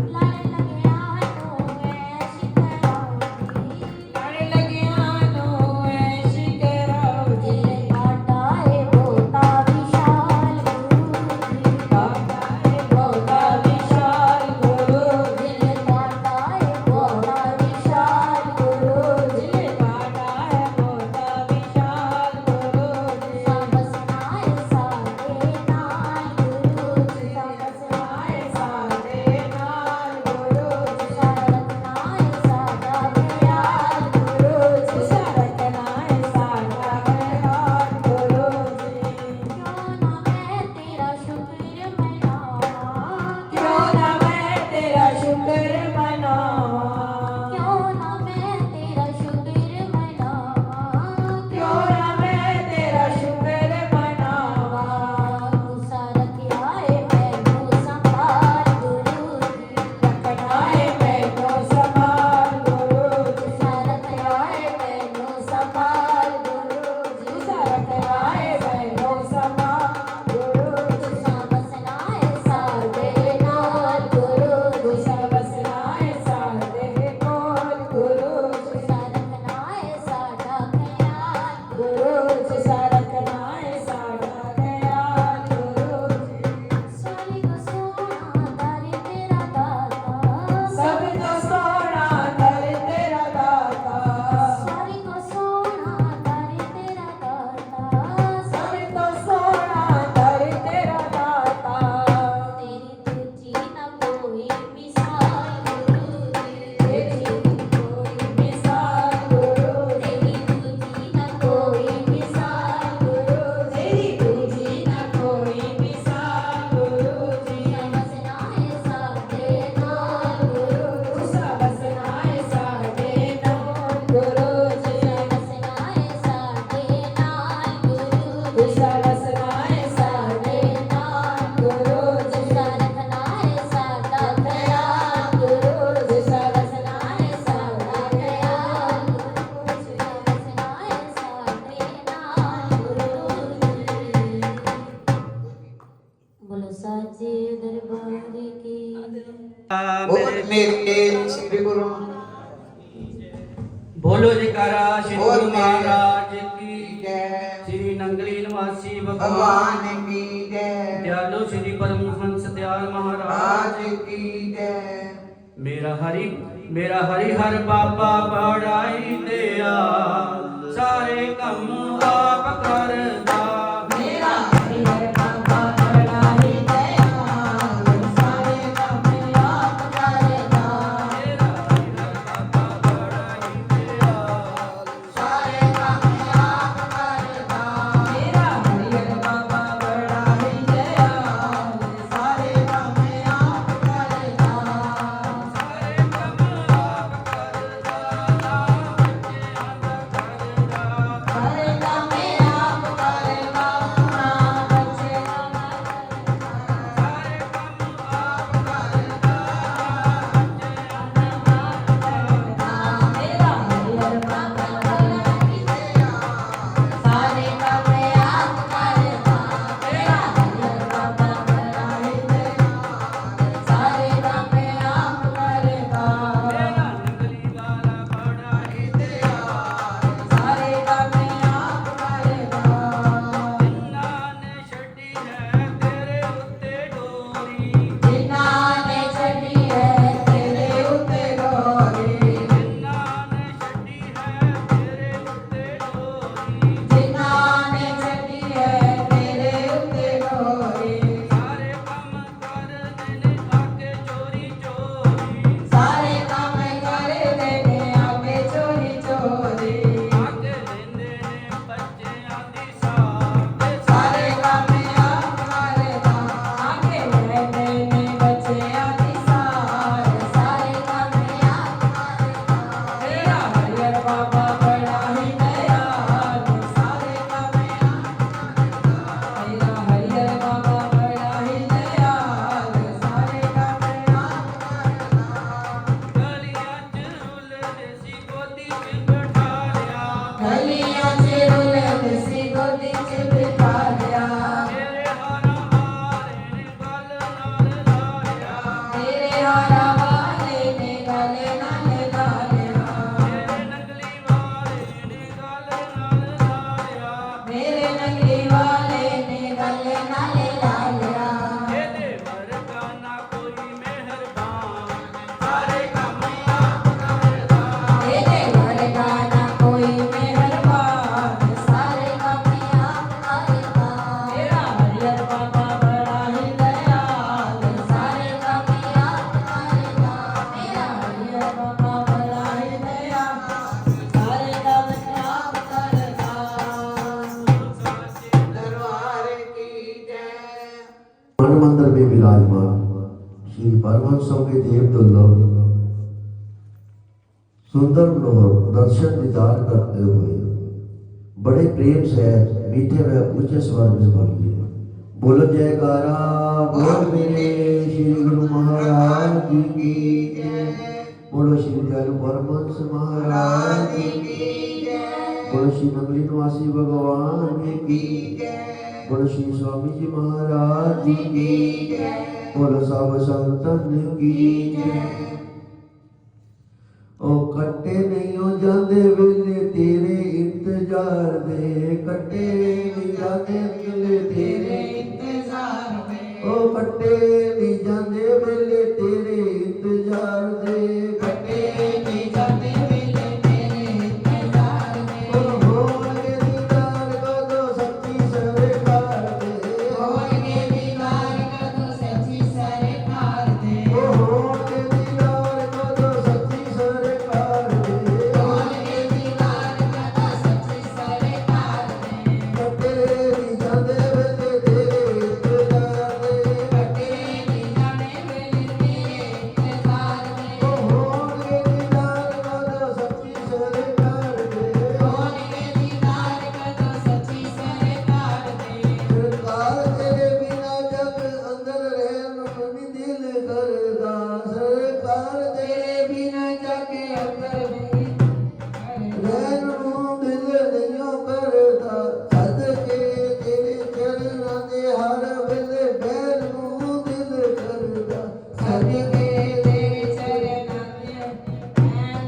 ਲੜ ਲੱਗਿਆ ਤੂੰ ਐਸ਼ ਕਰੋ ਜੀ
ਲੜ ਲੱਗਿਆ ਨੂੰ ਐਸ਼ ਕਰੋ ਜੀ
ਦਿਲ ਕਾਟਾ ਏ ਬਹੁਤਾ ਵਿਸ਼ਾਲ ਗੁਰੂ ਜੀ
ਬਾਬਾ ਹੈ ਬਹੁਤਾ ਵਿਸ਼ਾਲ ਗੁਰੂ ਜੀ
ਦਿਲ ਕਾਟਾ ਏ ਬਹੁਤਾ ਵਿਸ਼ਾਲ ਗੁਰੂ ਜੀ
ਦਿਲ ਕਾਟਾ ਹੈ ਬਹੁਤਾ ਵਿਸ਼ਾਲ ਗੁਰੂ ਜੀ
ਵਸਣਾ ਏ ਸਾਡੇ ਨਾਲ ਗੁਰੂ ਜੀ
ਵਸਣਾ ਹੈ ਸਾਡੇ ਨਾਲ ਗੁਰੂ ਜੀ
ਰੱਖਣਾ ਏ ਸਾਡਾ ਪਿਆਰ ਗੁਰੂ ਜੀ
ਦਿਸ਼ਾ ਰੱਖਣਾ ਹੈ ਸਾਡਾ ਪਿਆਰ ਗੁਰੂ ਜੀ
ਕਿਉਂ ਨਾ ਮੈਂ ਤੇਰਾ ਸ਼ੁਕਰ ਮਨਾਵਾਂ
ਕਿਉਂ ਨਾ ਮੈਂ ਤੇਰਾ ਸ਼ੁਕਰ ਮਨਾਵਾਂ
ਕਿਉਂ ਨਾ ਮੈਂ ਤੇਰਾ ਸ਼ੁਕਰ ਮਨਾਵਾਂ
ਕਿਉਂ ਨਾ ਮੈਂ ਤੇਰਾ ਸ਼ੁਕਰ ਮਨਾਵਾਂ
ਗੁੱਸਾ ਰੱਖਿਆ ਏ ਮੈਨੂੰ ਸੰਭਾਲ ਗੁਰੂ ਜੀ
ਰੱਖਣਾ ਹੈ ਮੈਨੂੰ ਸੰਭਾਲ ਗੁਰੂ ਜੀ
ਗੁੱਸਾ ਰੱਖਿਆ ਏ ਮੈਨੂੰ ਸੰਭਾਲ ਗੁਰੂ ਜੀ
ਦਿਸ਼ਾ ਰੱਖਣਾ ਹੈ ਮੈਨੂੰ ਸੰਭਾਲ ਗੁਰੂ ਜੀ
ਵਸਣਾ ਏ ਸਾਡੇ ਨਾਲ ਗੁਰੂ ਜੀ
ਦਿਸ਼ਾ ਵਸਣਾ ਹੈ ਸਾਡੇ ਕੋਲ ਗੁਰੂ ਜੀ
ਰੱਖਣਾ ਏ ਸਾਡਾ ਪਿਆਰ
ਗੁਰੂ ਦਿਸ਼ਾ ਰੱਖਣਾ ਹੈ ਸਾਡਾ ਖਿਆਲ ਗੁਰੂ ਜੀ
ਸਾਰੀ ਕੋ ਸੋਨਾ ਦਾਰੀ ਤੇਰਾ ਦਾਤਾ
ਸਭ ਤੋਂ ਸੋਹਣਾ ਦਰ ਤੇਰਾ ਦਾਤਾ
ਸਾਰੀ ਕੋ ਸੋਨਾ ਦਾਰੀ ਤੇਰਾ ਦਾਤਾ
ਸਭ ਤੋਂ ਸੋਹਣਾ ਦਰ ਤੇਰਾ ਦਾਤਾ
ਤੇਰੀ ਦੂਜੀ ਨਾ ਕੋਈ ਮਿਸਾਲ ਗੁਰੂ ਜੀ
ਤੇਰੀ ਕੋਈ ਮਿਸਾਲ ਗੁਰੂ
ਤੇਰੀ ਦੂਜੀ ਨਾ ਕੋਈ ਮਿਸਾਲ ਗੁਰੂ ਜੀ
ਤੇਰੀ ਦੂਜੀ ਨਾ ਕੋਈ ਮਿਸਾਲ ਗੁਰੂ ਜੀ
ਵਸਣਾ ਏ ਸਾਡੇ ਨਾਲ ਗੁਰੂ
ਦਿਸ਼ਾ ਵਸਣਾ ਹੈ ਸਾਡੇ ਨਾਲ ਗੁਰੂ ਜੀ
ਵਸਣਾ ਏ ਸਾਡੇ ਨਾਲ ਗੁਰੂ
ਦਿਸ਼ਾ ਵਸਣਾ ਹੈ ਸਾਡੇ ਨਾਲ ਗੁਰੂ ਜੀ
ਰੱਖਣਾ ਏ ਸਾਡਾ ਪਿਆਰ ਗੁਰੂ
ਦਿਸ਼ਾ ਵਸਣਾ ਹੈ ਸਾਡਾ ਖਿਆਲ
ਵਸਣਾ ਏ ਸਾਡੇ ਨਾਲ ਗੁਰੂ ਬੋਲੋ ਸਾਚੇ ਦਰਬਾਰ ਕੀ
ਬੋਲ ਮੇਰੇ ਸ੍ਰੀ ਗੁਰੂ
ਬੋਲੋ ਜੈਕਾਰਾ ਸ਼੍ਰੀ
ਬੋਲ
ਗੁਰੂ
ਮੇਰੇ
ਮਹਾਰਾਜ ਕੀ
ਜੈ
ਸ੍ਰੀ ਨੰਗਲੀ ਨਿਵਾਸੀ ਭਗਵਾਨ
ਭਗਵਾਨ ਕੀ ਜੈ
ਦਿਆਲੋ ਸ੍ਰੀ ਪਰਮਹੰਸ ਦਿਆਲ ਮਹਾਰਾਜ
ਰਾਜ ਕੀ ਜੈ
ਮੇਰਾ ਹਰੀ ਹਰ ਬਾਬਾ ਬੜਾਈ ਦਿਆ ਸਾਰੇ ਕੰਮ ਆਪ ਕਰਦਾ
ਮੇਰਾ ਹਰਿ ਬਾਬਾ ਬੜਾ ਹੀ ਦਇਆਲ ਸਾਰੇ ਕੰਮ ਆਪ ਕਰਦਾ
ਮੇਰਾ ਹਰੀ ਹਰ ਬਾਬਾ ਬੜਾਈ ਦਿਆ
ਸਾਰੇ ਕੰਮ ਆਪ ਕਰਦਾ ਮੇਰਾ ਹਰਿ ਬਾਬਾ ਬੜਾ ਹੀ ਦਇਆਲ ਸਾਰੇ ਕੰਮ ਆਪ ਕਰਦਾ
ਸਾਰੇ ਕੰਮ ਆਪ ਕਰਦਾ ਨਾ ਬੱਚਿਆਂ ਦਾ ਕਰਦਾ
ਸਾਰੇ ਕੰਮ ਆਪ
में विराजमान श्री परमहंसों के देव दुर्लभ सुंदर मनोहर दर्शन दीदार करते हुए बड़े प्रेम से मीठे व ऊंचे स्वर में बोलिए, बोलो जयकारा बोल मेरे श्री गुरु महाराज की जय, बोलो श्री दयालु परमहंस महाराज की जय, बोलो श्री नगली निवासी भगवान की जय, बोलो श्री स्वामी जी महाराज की जय, बोलो सब संतन की जय। ओ कट्टे नहीं हो जाते वेले तेरे इंतजार दे, कट्टे नहीं जाते वेले तेरे इंतजार दे, ओ कट्टे नहीं जाते वेले तेरे इंतजार दे, कट्टे नहीं जाते वेले तेरे इंतजार दे, ओ होल के दीदार को तो सच्ची सरकार दे, होल के दीदार को तो सच्ची सरकार दे, ओ होल के दीदार को तो सच्ची सरकार दे, होल के दीदार को तो सच्ची सरकार दे, कट्टे नहीं जाते वेले तेरे इंतजार दे, कट्टे नहीं जाते वेले तेरे इंतजार दे, ओ होल के दीदार को तो सच्ची सरकार दे, होल के दीदार को तो सच्ची सरकार दे, सरकार तेरे बिना जग अंदर रहन नहीं दिल करदा, सरकार तेरे बिना जग अंदर रहन ਨੂੰ ਦਿਲ ਨਹੀਂ ਕਰਦਾ, ਸਦਕੇ ਤੇਰੇ ਚਰਨਾਂ ਦੇ ਹਰ ਵੇਲੇ ਬਹਿਣ ਨੂੰ ਦਿਲ ਕਰਦਾ, ਸਦਕੇ ਤੇਰੇ ਚਰਨਾਂ ਦੇ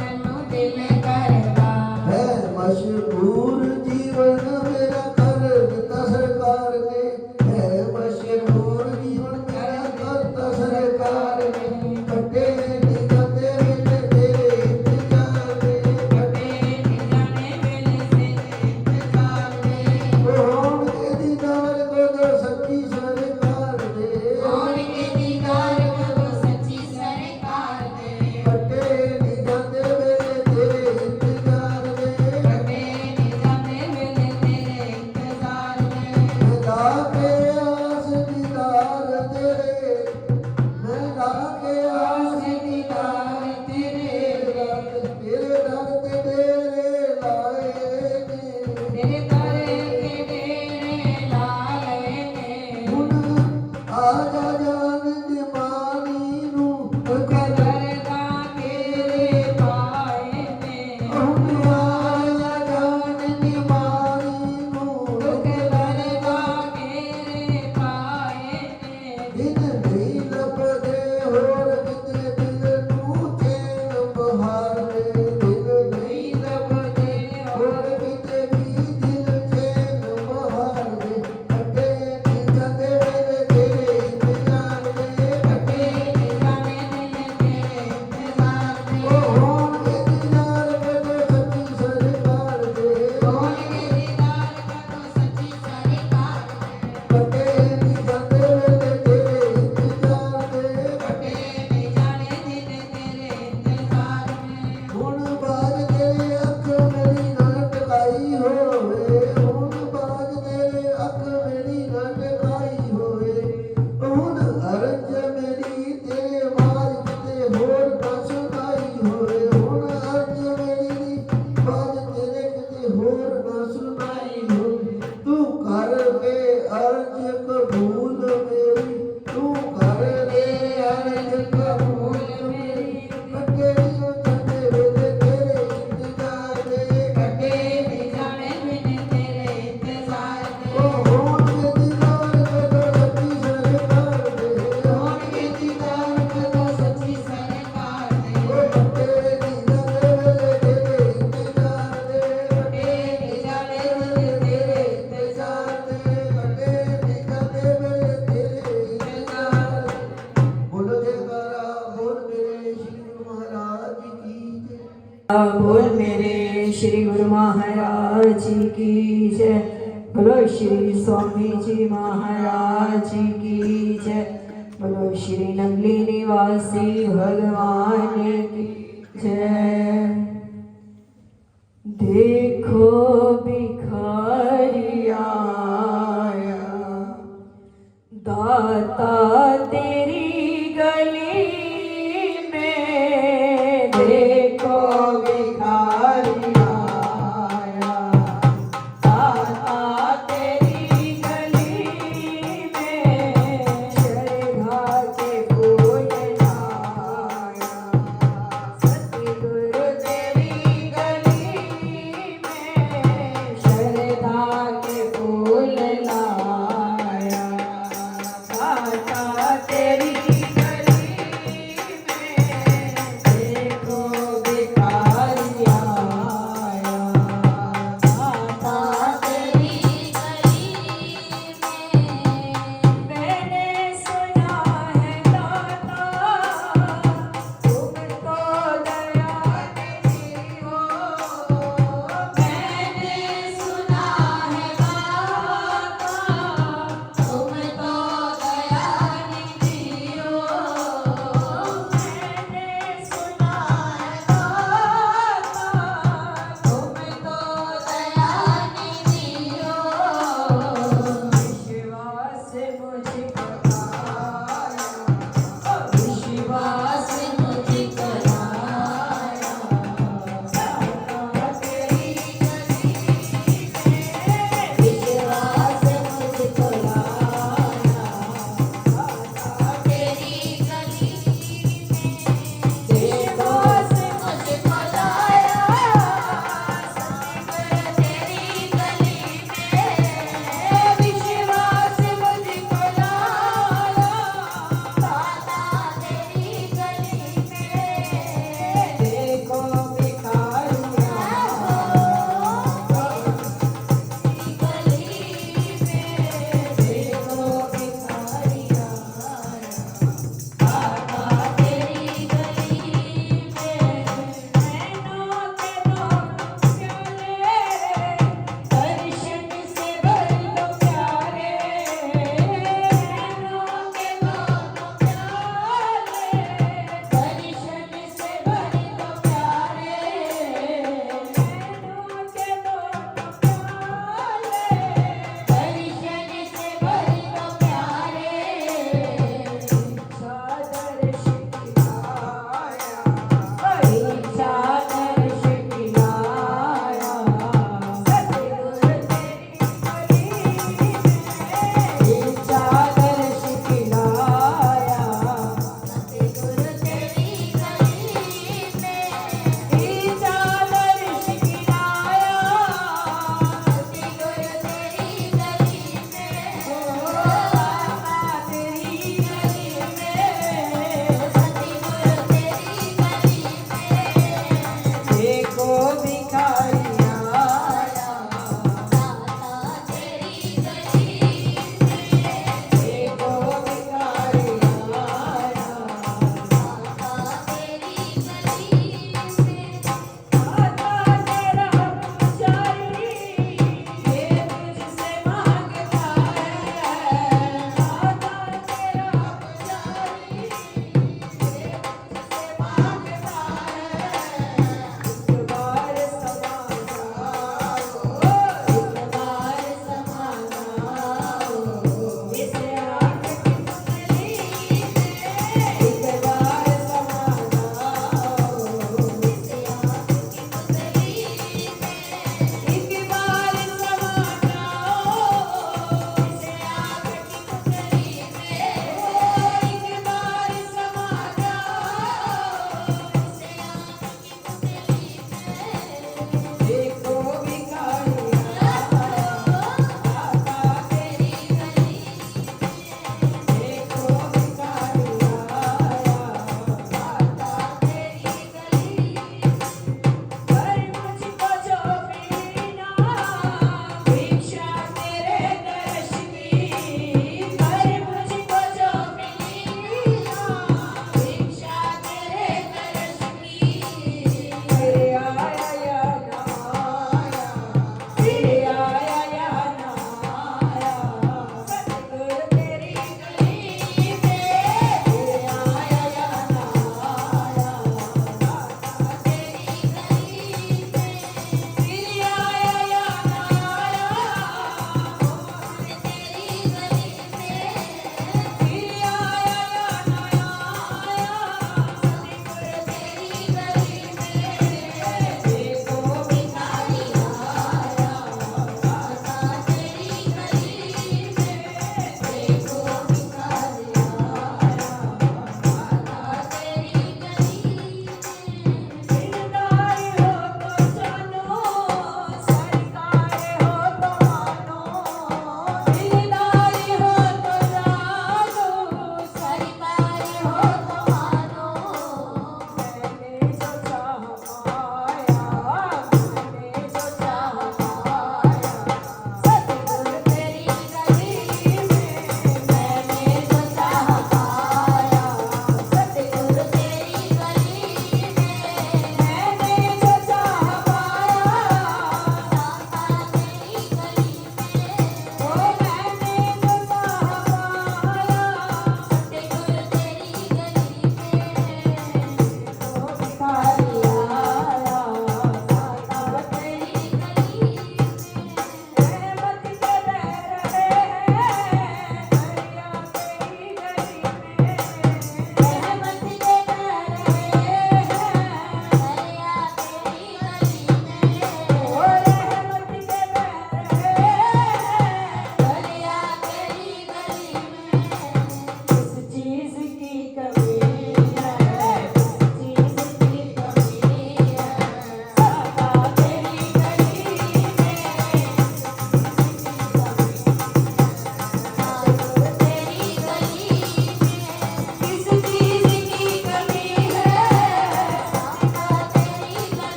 ਮੈਨੂੰ ਦਿਲ ਕਰਦਾ
ਹੈ ਮਸ਼ਹੂਰ ਜੀਵਨ ਮੇਰਾ ਕਰ ਦਿੱਤਾ ਸਰਕਾਰ ਨੇ, ਹੈ ਮਸ਼ਹੂਰ ਜੀਵਨ ਮੇਰਾ ਕਰਤਾ ਸਰਕਾਰ ਨੇ, ਕੱਟੇ ਨਹੀਂ ਜਾਂਦੇ ਵੇਲੇ ਤੇਰੇ ਇੰਤਜ਼ਾਰ ਦੇ,
ਕੱਟੇ ਨਹੀਂ ਜਾਣੇ ਵੇਲੇ ਤੇਰੇ ਇੰਤਜ਼ਾਰ ਦੇ,
ਹੋਣ ਕੇ ਦੀਦਾਰ ਕੋ ਦੋ ਸੱਚੀ ਸਰਕਾਰ ਦੇ,
ਹੋਣ ਕੇ ਦੀਦਾਰ ਕੋ ਸੱਚੀ ਸਰਕਾਰ ਦੇ,
ਕੱਟੇ ਨਹੀਂ ਜਾਂਦੇ ਵੇਲੇ ਤੇਰੇ ਇੰਤਜ਼ਾਰ ਦੇ,
ਕੱਟੇ ਨਹੀਂ ਜਾਣੇ ਵੇਲੇ ਤੇਰੇ ਇੰਤਜ਼ਾਰ ਦੇ,
ਮੈਂ ਲਾ ਕੇ ਆਸ ਦੀਦਾਰ ਤੇਰੇ, ਮੈਂ ਲਾ ਕੇ ਆਸ ਦੀਦਾਰ ਤੇਰੇ ਦਰ ਤੇ ਡੇਰੇ ਲਾਏ ਨੇ,
ਤੇਰੇ ਦਰ ਤੇ ਡੇਰੇ ਲਾਏ ਨੇ,
ਹੁਣ ਆ ਜਾ ਜਾਨ ਨਿਮਾਨੀ ਨੂੰ
ਕਰਦਾ ਤੇਰੇ ਪਾਏ ਨੇ,
ਹੁਣ ਆ ਜਾ ਜਾਨ ਨਿਮਾਨੀ ਨੂੰ
ਕਰਦਾ ਤੇਰੇ ਪਾਏ ਨੇ,
ਦਿਨ ਨਹੀਂ ਲੱਭਦੇ ਹੋਰ ਕਿਤੇ ਦਿਲ ਨੂੰ ਚੈਨ ਬਹਾਰ ਦੇ, ਦਿਨ ਨਹੀਂ ਲੱਭਦੇ ਹੋਰ ਕਿਤੇ ਵੀ ਦਿਲ ਚੈਨ ਬਹਾਰ ਦੇ, ਕੱਟੇ ਨਹੀਂ ਜਾਂਦੇ ਵੇਲੇ ਤੇਰੇ ਇੰਤਜ਼ਾਰ ਦੇ,
ਕੱਟੇ ਨਹੀਂ ਜਾਣੇ ਵੇਲੇ ਤੇਰੇ ਇੰਤਜ਼ਾਰ ਦੇ,
ਉਹ ਹੋਣ ਕੇ ਦੀਦਾਰ ਕਦੇ ਸੱਚੀ ਸਰਕਾਰ ਦੇ,
ਹੋਣ ਕੇ ਦੀਦਾਰ ਕਦੋਂ ਸੱਚੀ ਸਰਕਾਰ ਦੇ,
ਕੱਟੇ ਨਹੀਂ ਜਾਂਦੇ ਵੇਲੇ ਤੇਰੇ ਇੰਤਜ਼ਾਰ ਦੇ,
ਕੱਟੇ ਨਹੀਂ ਜਾਣੇ ਵੇਲੇ ਤੇਰੇ ਇੰਤਜ਼ਾਰ ਦੇ,
ਹੁਣ ਬਾਜ ਤੇਰੇ ਅੱਖ ਮੇਰੀ ਨਾ ਟਕਾਈ ਹੋਵੇ, ਹੁਣ ਬਾਜ ਤੇਰੇ ਅੱਖ ਮੇਰੀ ਨਾ ਟਕਾਈ ਹੋਵੇ, ਹੁਣ ਅਰਜ ਮੇਰੀ ਤੇਰੇ ਬਾਜ ਕਿਤੇ ਹੋਰ ਨਾ ਸੁਣਾਈ ਹੋਵੇ, ਹੁਣ ਅਰਜ ਮੇਰੀ ਬਾਜ ਤੇਰੇ ਕਿਤੇ ਹੋਰ ਨਾ ਸੁਣਾਈ ਹੋਵੇ, ਤੂੰ ਕਰ ਕੇ ਅਰਜ ਕਬੂਲ ਮੇਰੀ, ਤੂੰ ਕਰ ਕੇ ਅਰਜ ਕਬੂਲ ਮੇਰੀ, ਕੱਟੇ ਨਹੀਂ ਜਾਂਦੇ ਵੇਲੇ ਤੇਰੇ ਇੰਤਜ਼ਾਰ ਦੇ,
ਕੱਟੇ ਨਹੀਂ ਜਾਣੇ ਵੇਲੇ ਤੇਰੇ ਇੰਤਜ਼ਾਰ ਦੇ,
ਉਹ ਹੋਣ ਕੇ ਦੀਦਾਰ ਕਦੋਂ ਸੱਚੀ ਸਰਕਾਰ ਦੇ,
ਹੋਣ ਕੇ ਦੀਦਾਰ ਕਦੋਂ ਸੱਚੀ ਸਰਕਾਰ ਦੇ,
ਉਹ ਕੱਟੇ ਨਹੀਂ ਜਾਂਦੇ ਵੇਲੇ ਤੇਰੇ ਇੰਤਜ਼ਾਰ ਦੇ,
ਕੱਟੇ ਨਹੀਂ ਜਾਣੇ ਵੇਲੇ ਤੇਰੇ ਇੰਤਜ਼ਾਰ ਦੇ,
ਕੱਟੇ ਨਹੀਂ ਜਾਂਦੇ ਵੇਲੇ ਤੇਰੇ ਇੰਤਜ਼ਾਰ ਦੇ। ਬੋਲੋ ਜੈਕਾਰਾ ਬੋਲ ਮੇਰੇ ਸ਼੍ਰੀ ਗੁਰੂ ਮਹਾਰਾਜ ਕੀ ਜੈ।
बोल मेरे श्री गुरु महाराज की जय, बोलो श्री स्वामी जी महाराज की जय, बोलो श्री नगली निवासी भगवान की जय। देखो भिखारी आया दाता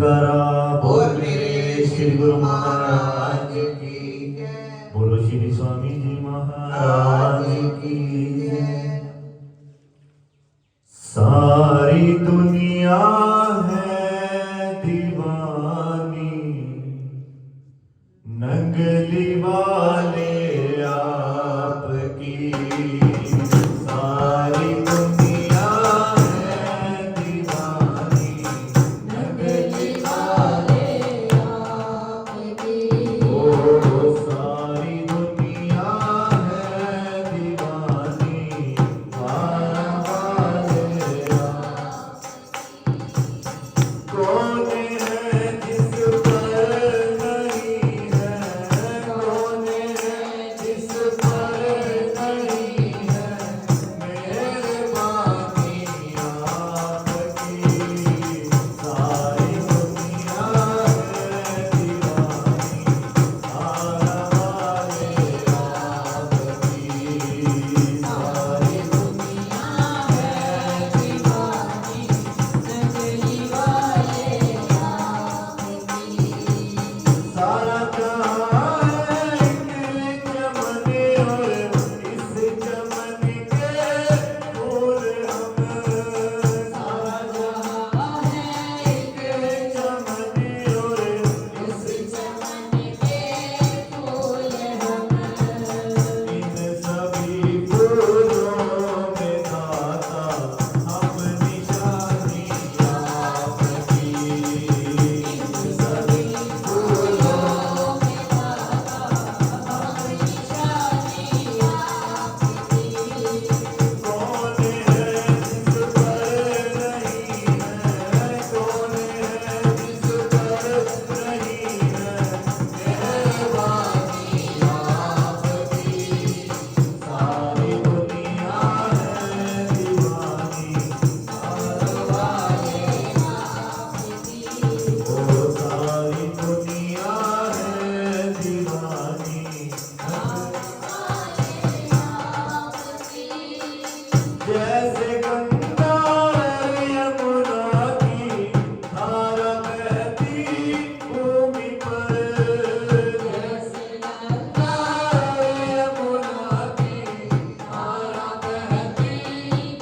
जयकारा
बोल मेरे श्री गुरु महाराज की जय।
बोलो श्री स्वामी जी महाराज की जय। सारी दुनिया है दीवानी, नंगली वाले आपकी। सारी दुनिया है दीवानी, नंगली वाले आपकी। ओ सारी दुनिया है दीवानी, माया वाले आपकी। कौन है जिस पर नहीं है, कौन है जिस पर नहीं है मेहरबानी आपकी। सारी दुनिया है दीवानी, माया वाले आपकी। सारी दुनिया है दीवानी, नंगली वाले आपकी। सारा जहां है एक चमन और इस चमन के फूल हम। सारा जहां है एक चमन और इस चमन के फूल हम। इन सभी फूलों में दाता हम निशानी आपकी। इन सभी फूलों में दाता हम निशानी आपकी। कौन है जिस पर नहीं है, कौन है जिस पर नहीं है मेहरबानी आपकी। सारी दुनिया है दीवानी, माया वाले आपकी। ओ सारी दुनिया है दीवानी, जैसे गंगा यमुना की धारा बहती भूमि पर। जैसे गंगा यमुना की धारा बहती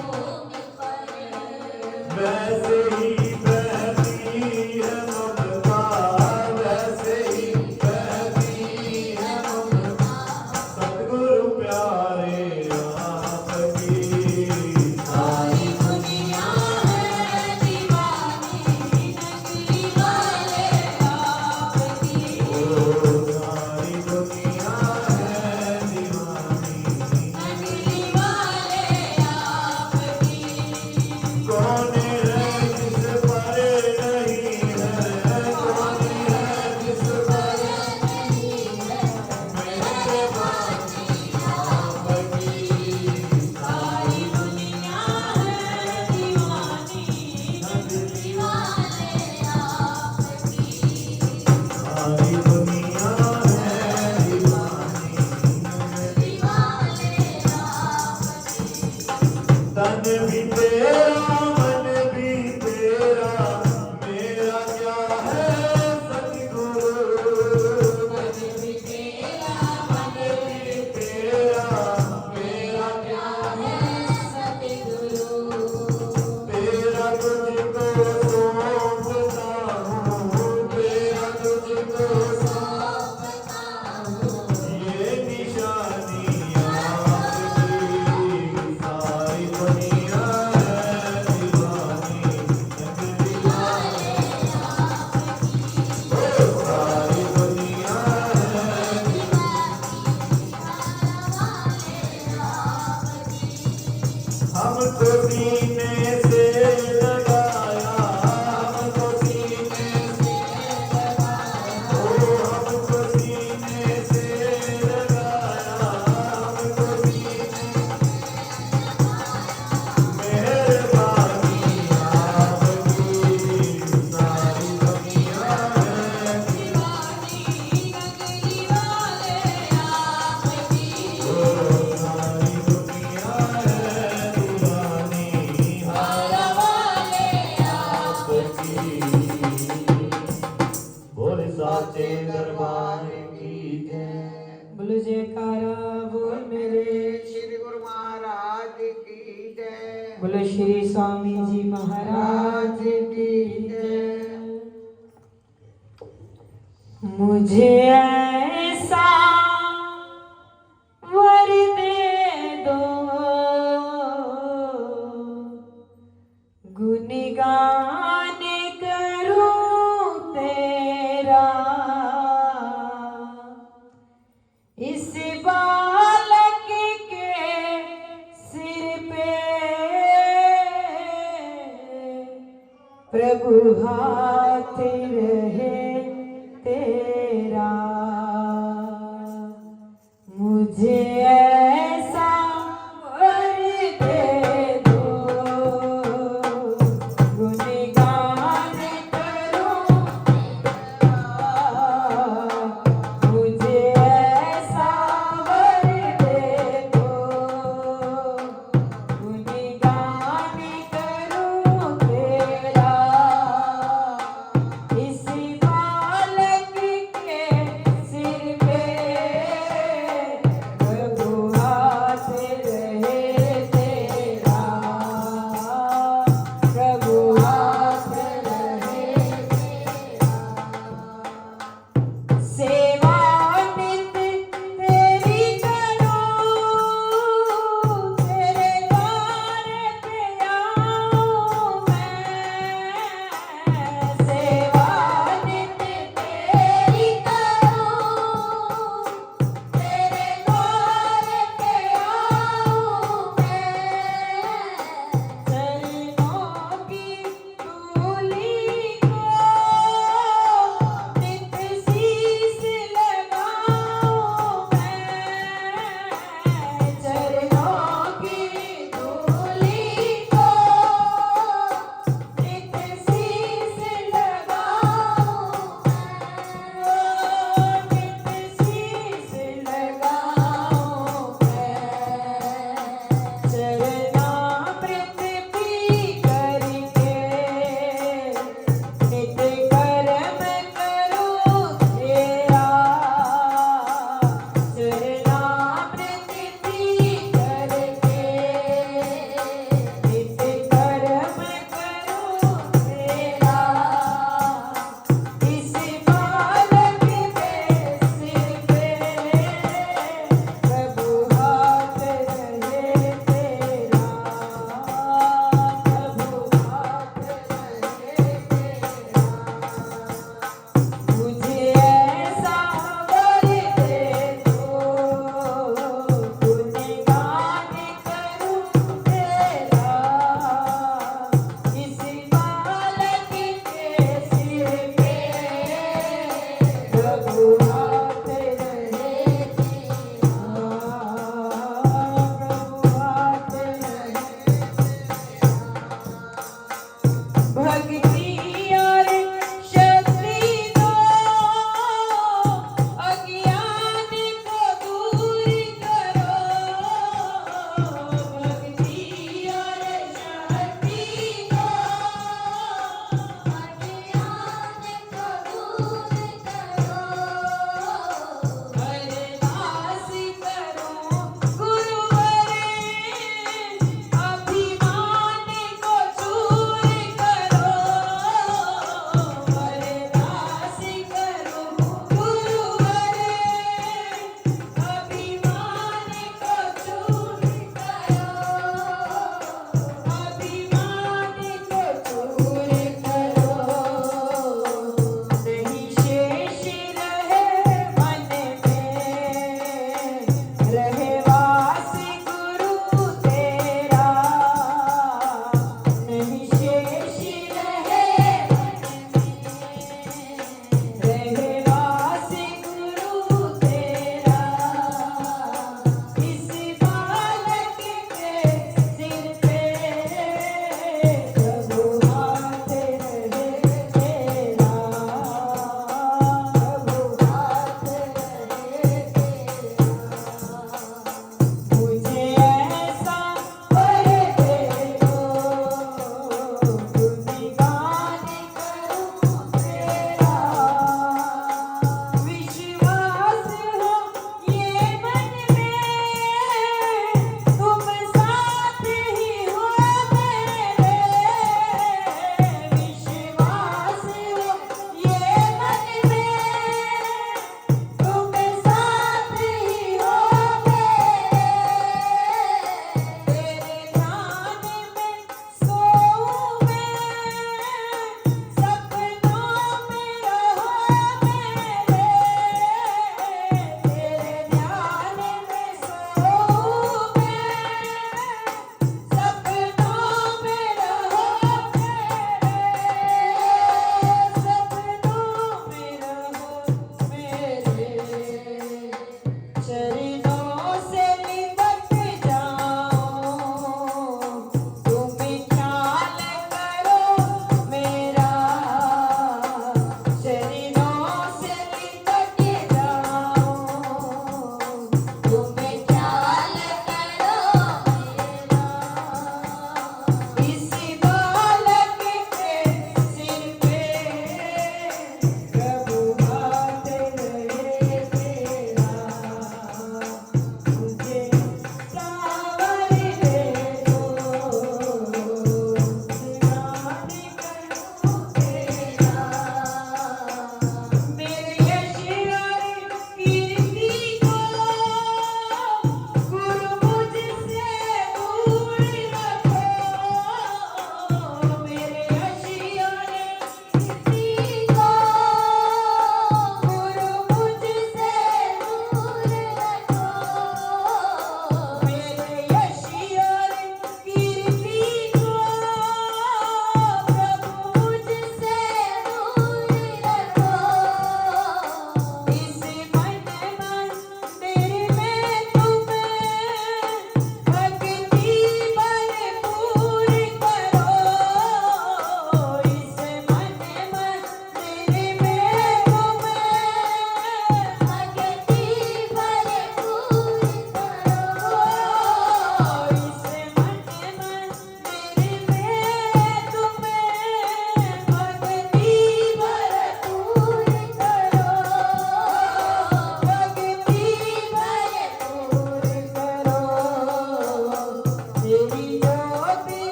भूमि पर, वैसे ही बहती है ममता, वैसे ही बहती है ममता सतगुरु प्यारे आपकी। सारी दुनिया है दीवानी, नंगली वाले आपकी। ओ सारी दुनिया है दीवानी, नंगली वाले आपकी। कौन है जिस पर नहीं है, कौन है जिस पर नहीं है मेहरबानी आपकी। सारी दुनिया है दीवानी, नंगली वाले आपकी। सारी दुनिया है दीवानी, नंगली वाले आपकी। तन भी तेरा मन भी तेरा, मेरा क्या है सतगुरु। तन भी तेरा मन भी तेरा, मेरा क्या है सतगुरु। तेरा तुझको सौंपता हूँ, तेरा तुझको सौंपता हूँ, ये निशानी आपकी। सारी दुनिया है दीवानी, नंगली वाले आपकी। सारी दुनिया है हमको सीने से लगाया, हमको सीने से लगाया। ओ हमको सीने से लगाया, हमको सीने मेहरबानी आपकी। सारी दुनिया है दीवानी, नंगली वाले आपकी। ओ सारी दुनिया है दीवानी,
श्री स्वामी जी महाराज की जय। मुझे ऐसा वर दे दो गुणगान करूं तेरा, इस बालक के सिर पे प्रभु हाथ रहे तेरा। मुझे ऐसा वर दे दो गुणगान करूं तेरा, मुझे ऐसा वर दे दो गुणगान करूं तेरा।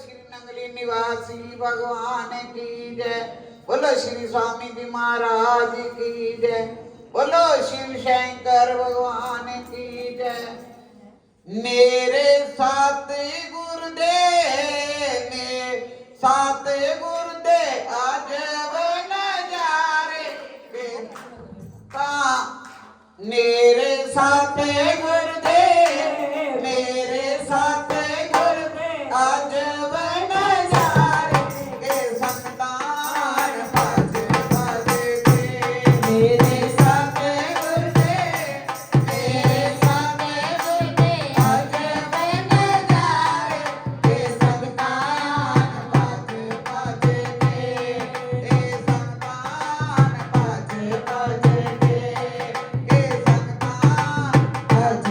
श्री नंगली निवासी भगवान की जय बोलो श्री स्वामी जी महाराज की जय बोलो शिव शंकर भगवान की जय मेरे साथ गुरुदेव ने साथ गुरुदेव अजब नजारे मेरे साथ गुरुदेव मेरे साथ गुरुदेव अजब नजारे के संतान भज भज के मेरे साथ गुरुदेव मेरे साथ गुरुदेव अजब नजारे के संतान भज भज के संतान भज भज के संतान भज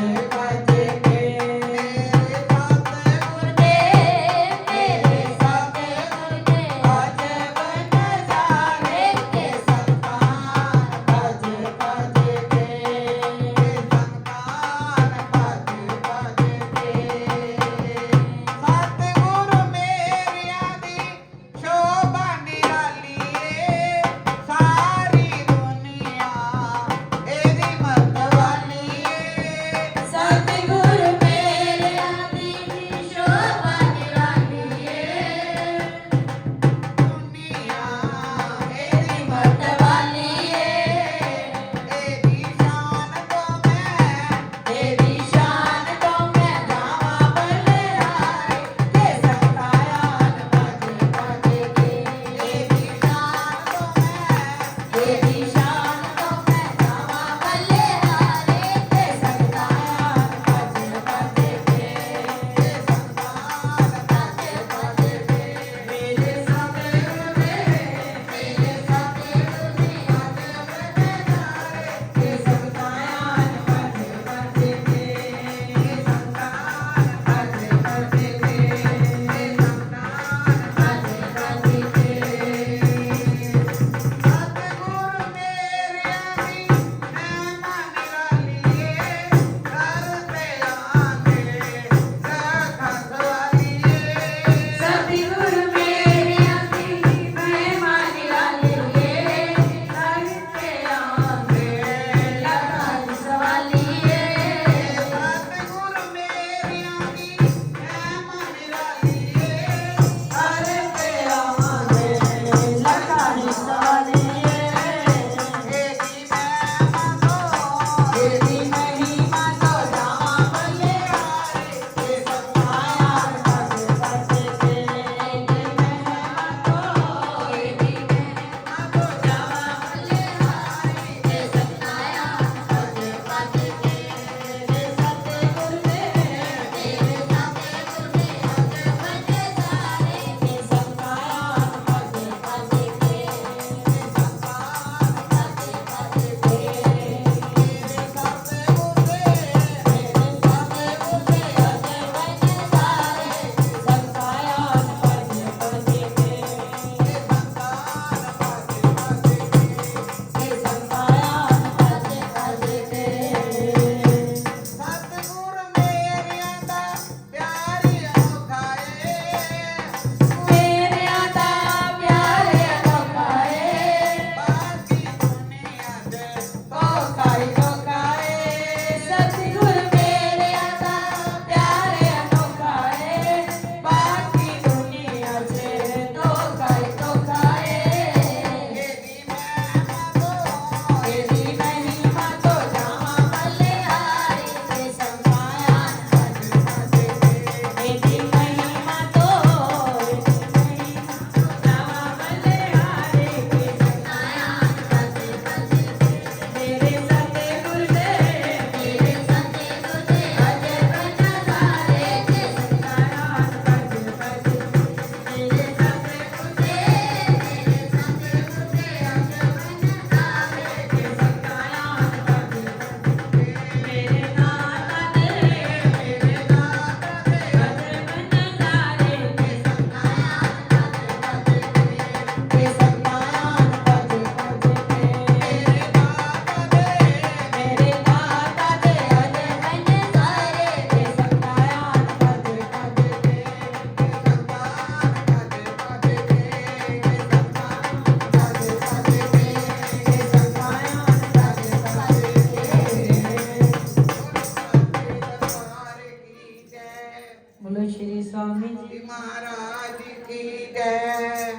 की जय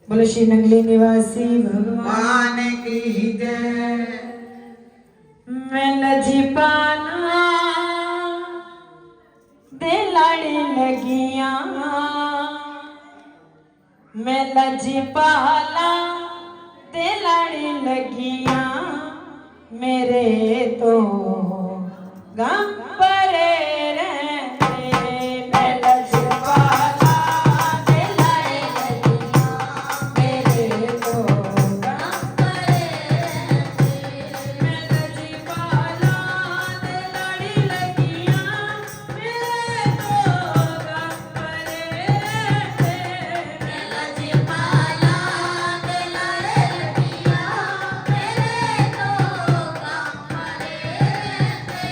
बोलो श्री नगली निवासी भगवान
मान की जय
मैं लजी पाना दे लाड़ी लगिया मैं लजी पाला दे लाड़ी लगिया मेरे तो गम परे रहते मैं लजी पाला दे लाड़ी लगिया मेरे तो गम परे मैं लजी पाला दे लाड़ी लगिया मेरे तो गम परे
मैं लजी पाला दे लाड़े लगिया मेरे तो गम परे रहते।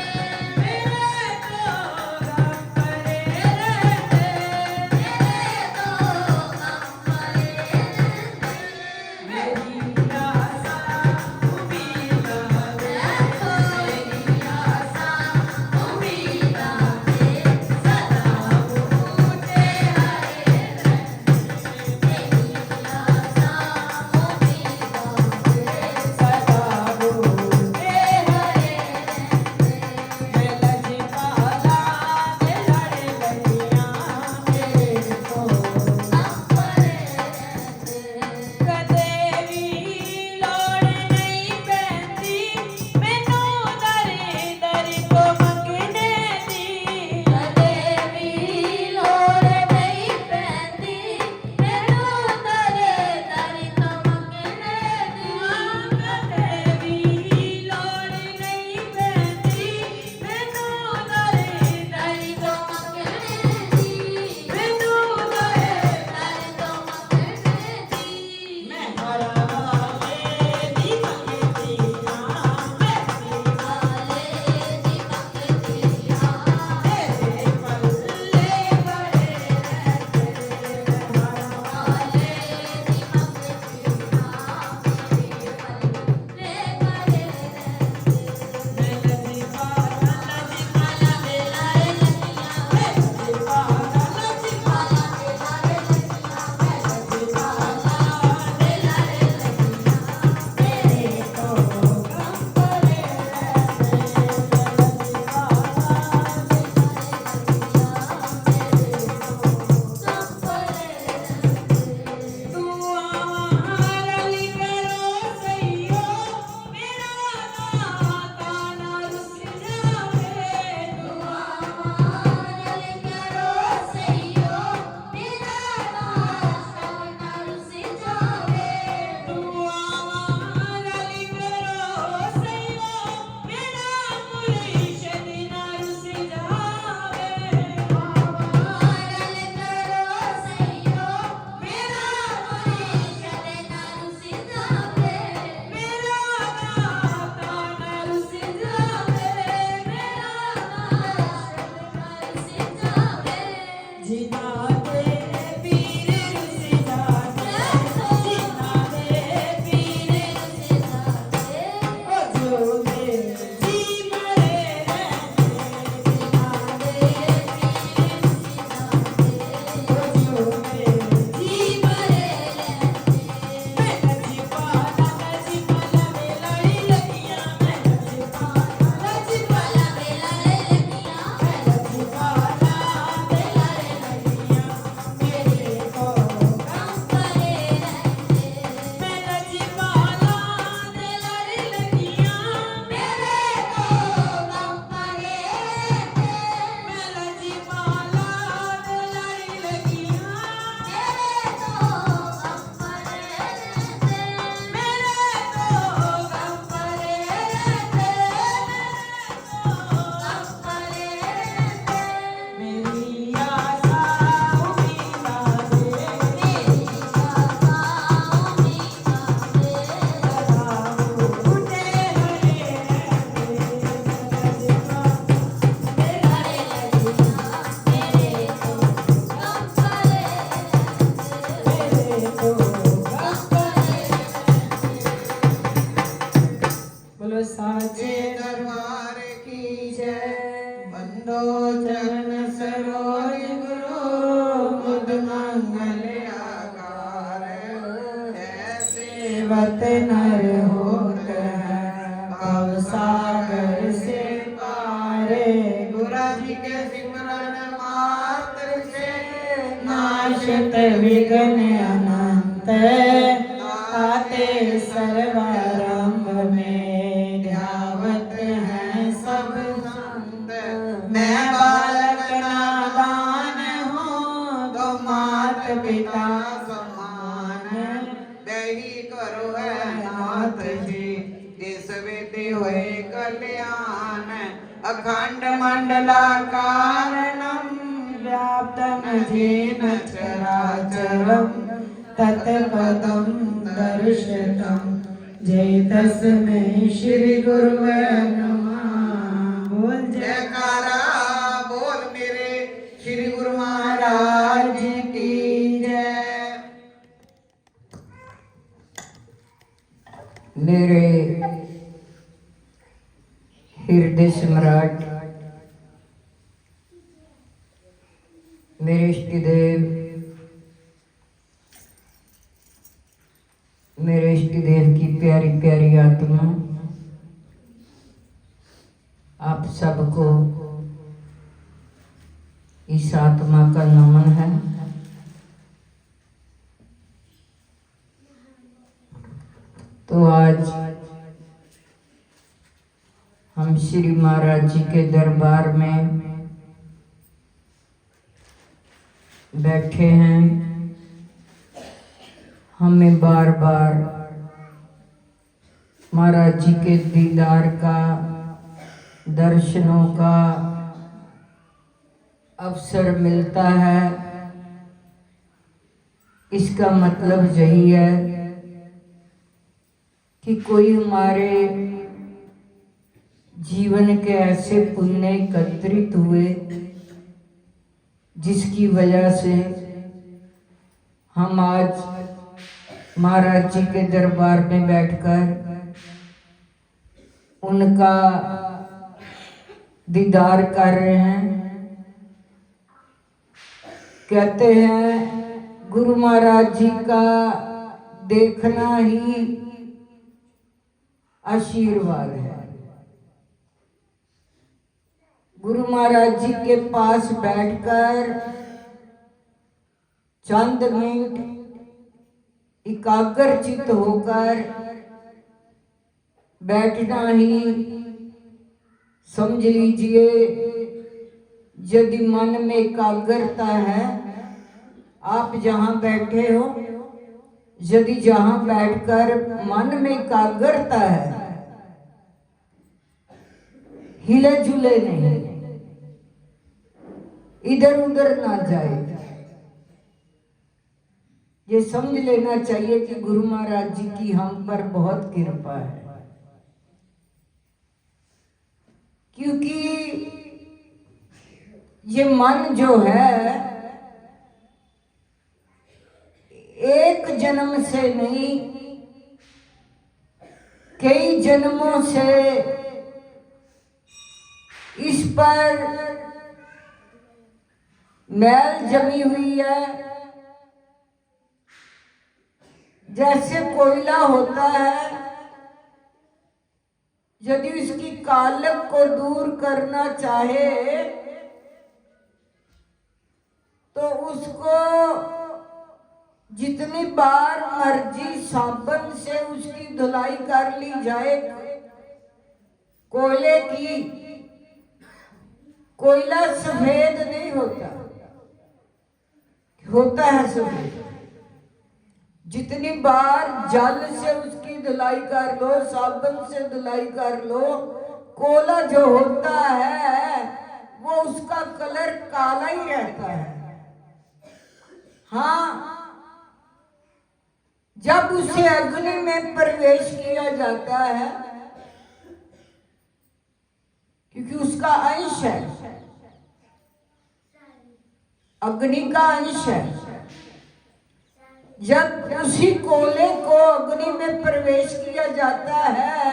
मंगल
आकार ऐसे
सेवत नर होत है भव सागर से पारे।
गुरु जी के सिमरन मात्र से
नाशत विघ्न अनंत आते सर्वारंभ में ध्यावत है सब संत। मैं बालक नादान हूँ तो मात पिता समान।
दही करो है नाथ जी जिस वेदे हुए कल्याण। अखंड मंडलाकारणम
व्याप्तम येन चराचरम तत्पदं दर्शितम्। जय तस्मै श्री गुरुवे नमः। बोल
जयकारा बोल मेरे श्री गुरु
महाराज की जय।
मेरे हृदय सम्राट मेरे इष्ट देव, मेरे इष्ट देव की प्यारी प्यारी आत्मा, आप सबको इस आत्मा का नमन है। तो आज हम श्री महाराज जी के दरबार में बैठे हैं। हमें बार बार महाराज जी के दीदार का, दर्शनों का अवसर मिलता है। इसका मतलब यही है कि कोई हमारे जीवन के ऐसे पुण्य एकत्रित हुए जिसकी वजह से हम आज महाराज जी के दरबार में बैठकर उनका दीदार कर रहे हैं। कहते हैं गुरु महाराज जी का देखना ही आशीर्वाद है। गुरु महाराज जी के पास बैठकर चंद मिनट एकाग्र चित्त होकर बैठना ही, समझ लीजिए, यदि मन में एकाग्रता है, आप जहाँ बैठे हो, यदि जहाँ बैठकर मन में एकाग्रता है, हिले जुले नहीं, इधर उधर ना जाए, ये समझ लेना चाहिए कि गुरु महाराज जी की हम पर बहुत कृपा है। क्योंकि ये मन जो है एक जन्म से नहीं, कई जन्मों से इस पर मैल जमी हुई है। जैसे कोयला होता है, यदि उसकी कालक को दूर करना चाहे तो उसको जितनी बार मर्जी साबुन से उसकी धुलाई कर ली जाए, कोयले की, कोयला सफेद नहीं होता, होता है सफेद। जितनी बार जल से उसकी धुलाई कर लो, साबुन से धुलाई कर लो, कोयला जो होता है वो उसका कलर काला ही रहता है। हाँ, जब उसे अग्नि में प्रवेश किया जाता है, क्योंकि उसका अंश है, अग्नि का अंश है। जब उसी कोयले को अग्नि में प्रवेश किया जाता है,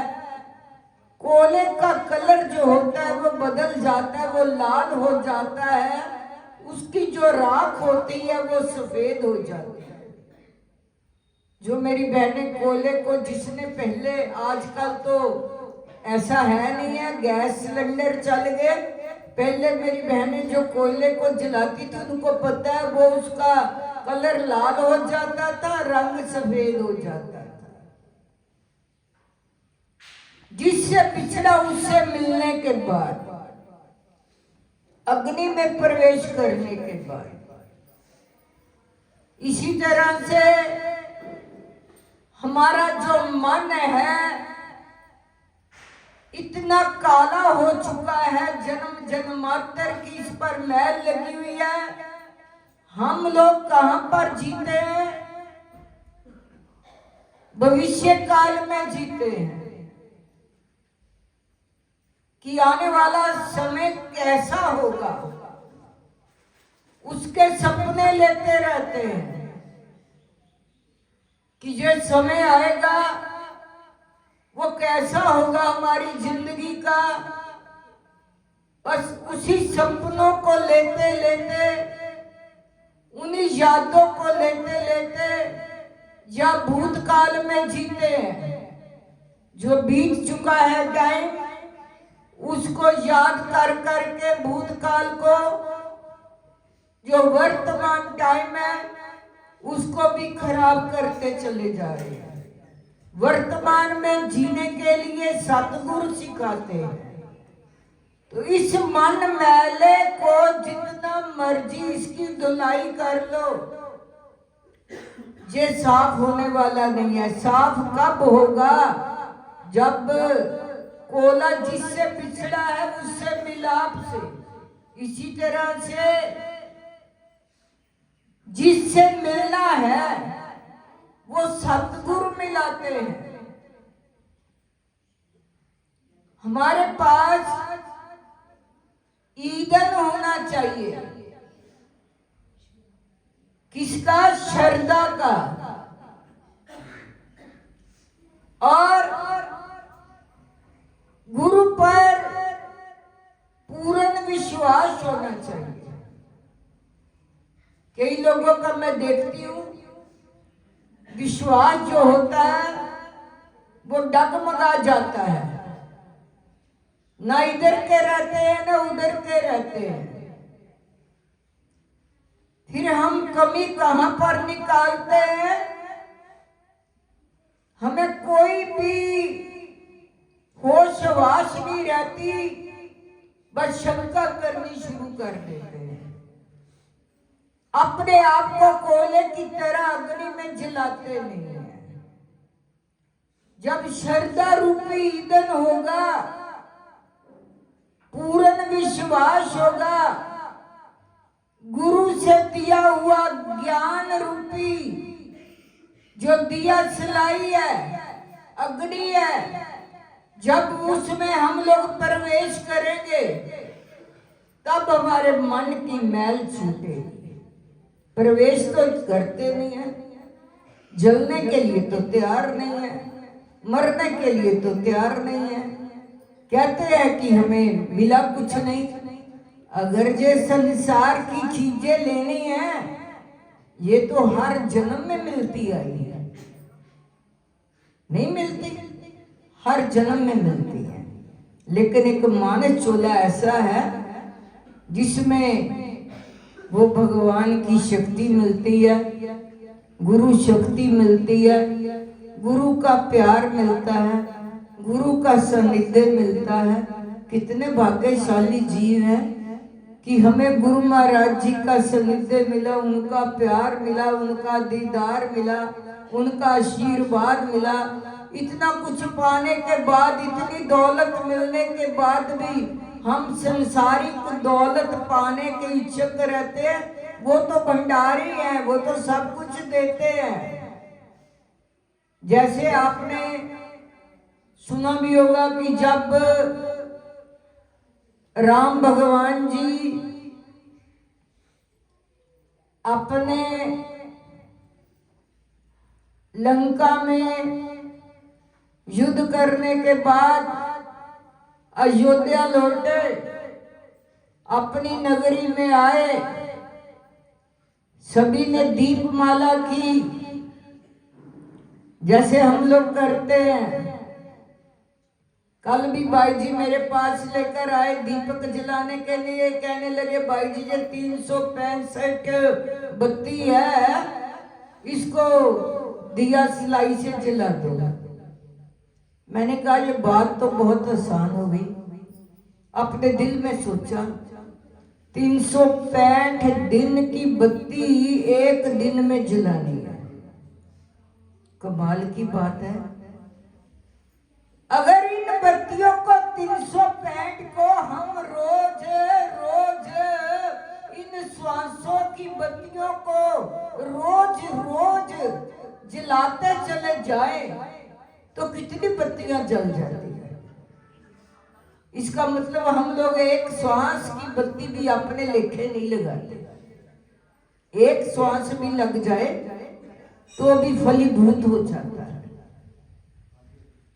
कोयले का कलर जो होता है वो बदल जाता है, वो लाल हो जाता है, उसकी जो राख होती है वो सफेद हो जाती है। जो मेरी बहनें कोयले को, जिसने पहले, आजकल तो ऐसा है नहीं है, गैस सिलेंडर चल गए, पहले मेरी बहनें जो कोयले को जलाती थी उनको पता है वो उसका कलर लाल हो जाता था, रंग सफेद हो जाता था। जिससे पिछड़ा उससे मिलने के बाद, अग्नि में प्रवेश करने के बाद, इसी तरह से हमारा जो मन है इतना काला हो चुका है, जन्म जन्मांतर की इस पर मैल लगी हुई है। हम लोग कहां पर जीते हैं? भविष्य काल में जीते हैं कि आने वाला समय कैसा होगा, उसके सपने लेते रहते हैं कि ये समय आएगा, वो कैसा होगा हमारी जिंदगी का। बस उसी सपनों को लेते लेते, उन्हीं यादों को लेते लेते या भूतकाल में जीते हैं। जो बीत चुका है टाइम, उसको याद कर करके भूतकाल को, जो वर्तमान टाइम है उसको भी खराब करते चले जा रहे हैं। वर्तमान में जीने के लिए सतगुरु सिखाते हैं। तो इस मन मैले को जितना मर्जी इसकी धुलाई कर लो, ये साफ होने वाला नहीं है। साफ कब होगा? जब कोला जिससे पिछड़ा है उससे मिलाप से। इसी तरह से जिससे मिलना है वो सतगुरु मिलाते हैं। हमारे पास ईंधन होना चाहिए। किसका? श्रद्धा का। और गुरु पर पूर्ण विश्वास होना चाहिए। कई लोगों का मैं देखती हूं, विश्वास जो होता है वो डगमगा जाता है, ना इधर के रहते हैं ना उधर के रहते हैं। फिर हम कमी कहां पर निकालते हैं? हमें कोई भी होशवास नहीं रहती, बस शंका करनी शुरू कर देते हैं। अपने आप को कोयले की तरह अग्नि में जलाते नहीं है। जब श्रद्धा रूपी ईंधन होगा, पूर्ण विश्वास होगा, गुरु से दिया हुआ ज्ञान रूपी जो दिया सलाई है, अग्नि है, जब उसमें हम लोग प्रवेश करेंगे तब हमारे मन की मैल छूटेगी। प्रवेश तो करते नहीं है, जलने के लिए तो तैयार नहीं है, मरने के लिए तो तैयार नहीं है। कहते हैं कि हमें मिला कुछ नहीं। अगर ये संसार की चीजें लेनी है, ये तो हर जन्म में मिलती आई है। नहीं मिलती? हर जन्म में मिलती है। लेकिन एक मानस चोला ऐसा है जिसमें वो भगवान की शक्ति मिलती है, गुरु शक्ति मिलती है, गुरु का प्यार मिलता है, गुरु का सानिध्य मिलता है। कितने भाग्यशाली जीव हैं कि हमें गुरु महाराज जी का सानिध्य मिला, उनका प्यार मिला, उनका दीदार मिला, उनका आशीर्वाद मिला। इतना कुछ पाने के बाद, इतनी दौलत मिलने के बाद भी हम संसारिक दौलत पाने के इच्छुक रहते हैं। वो तो भंडारी है, वो तो सब कुछ देते हैं। जैसे आपने सुना भी होगा कि जब राम भगवान जी अपने लंका में युद्ध करने के बाद अयोध्या लौटे, अपनी नगरी में आए, सभी ने दीपमाला की, जैसे हम लोग करते हैं। कल भी भाई जी मेरे पास लेकर आए दीपक जलाने के लिए, कहने लगे भाई जी ये 365 बत्ती है, इसको दिया सिलाई से जला दो। मैंने कहा ये बात तो बहुत आसान हो गई। अपने दिल में सोचा 365 दिन की बत्ती एक दिन में जलानी है, कमाल की बात है। अगर इन बत्तियों को 365 को हम रोज रोज इन श्वासों की बत्तियों को रोज रोज जलाते चले जाए तो कितनी बत्तियां जल जाती है। इसका मतलब हम लोग एक श्वास की बत्ती भी अपने लेखे नहीं लगाते। एक श्वास भी लग जाए तो भी फलीभूत हो जाता है।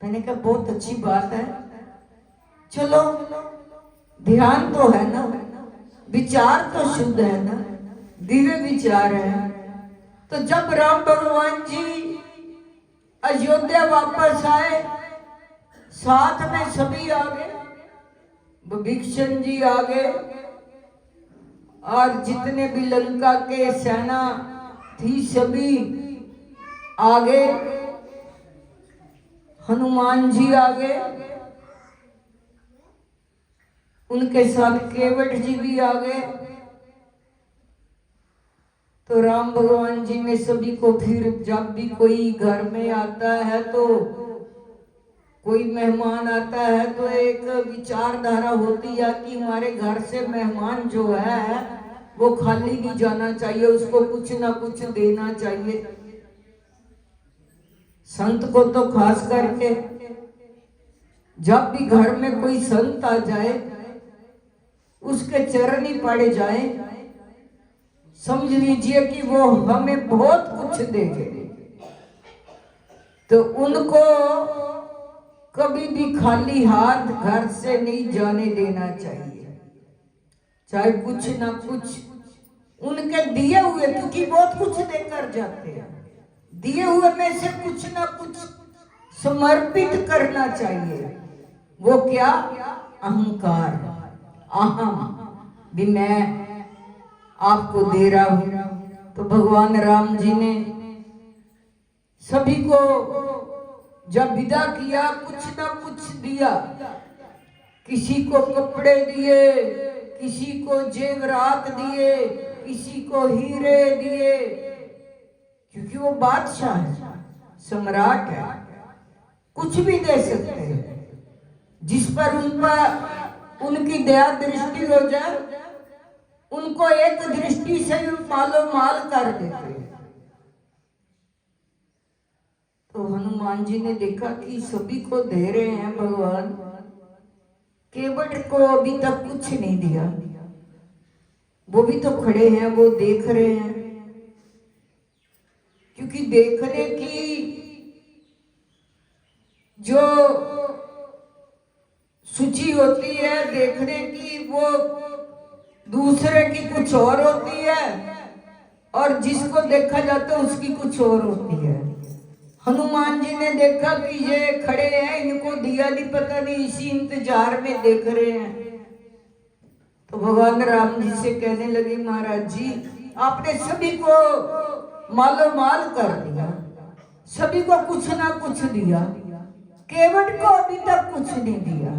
मैंने कहा बहुत अच्छी बात है, चलो ध्यान तो है ना, विचार तो शुद्ध है ना, दिव्य विचार है। तो जब राम भगवान जी अयोध्या वापस आए, साथ में सभी आ गए, विभीषण जी आ गए और जितने भी लंका के सेना थी सभी आ गए, हनुमान जी आ गए, उनके साथ केवट जी भी आ गए। तो राम भगवान जी ने सभी को, फिर जब भी कोई घर में आता है तो कोई मेहमान आता है तो एक विचारधारा होती है कि हमारे घर से मेहमान जो है वो खाली नहीं जाना चाहिए, उसको कुछ ना कुछ देना चाहिए। संत को तो खास करके जब भी घर में कोई संत आ जाए उसके चरण ही पड़े जाए, समझ लीजिए कि वो हमें बहुत कुछ देंगे। तो उनको कभी भी खाली हाथ घर से नहीं जाने देना चाहिए, चाहे कुछ ना कुछ उनके दिए हुए, क्योंकि बहुत कुछ देकर जाते हैं, दिए हुए में से कुछ ना कुछ समर्पित करना चाहिए। वो क्या? अहंकार, अहम भी मैं आपको दे रहा हूं। तो भगवान राम जी ने सभी को जब विदा किया कुछ ना कुछ दिया, किसी को कपड़े दिए, किसी को जेवरात दिए, किसी को हीरे दिए, क्योंकि वो बादशाह है, सम्राट है, कुछ भी दे सकते हैं। जिस पर उनकी दया दृष्टि हो जाए उनको एक दृष्टि से मालो माल कर देते हैं। तो हनुमान जी ने देखा कि सभी को दे रहे हैं भगवान, केवट को अभी तक कुछ नहीं दिया। वो भी तो खड़े हैं, वो देख रहे हैं, क्योंकि देखने की जो सूची होती है, देखने की वो दूसरे की कुछ और होती है और जिसको देखा जाता है उसकी कुछ और होती है। हनुमान जी ने देखा कि ये खड़े हैं, इनको दिया नहीं, पता नहीं, इसी इंतजार में देख रहे हैं। तो भगवान राम जी से कहने लगे, महाराज जी आपने सभी को मालो माल कर दिया, सभी को कुछ ना कुछ दिया, केवट को अभी तक कुछ नहीं दिया,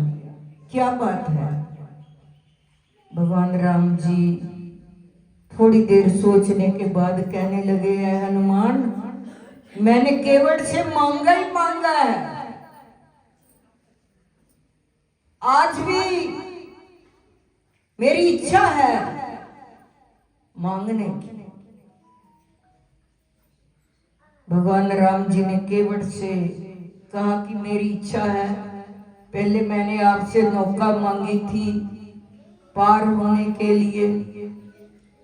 क्या बात है? भगवान राम जी थोड़ी देर सोचने के बाद कहने लगे, हनुमान मैंने केवट से मांगा ही मांगा है, आज भी मेरी इच्छा है मांगने की। भगवान राम जी ने केवट से कहा कि मेरी इच्छा है, पहले मैंने आपसे नौका मांगी थी पार होने के लिए,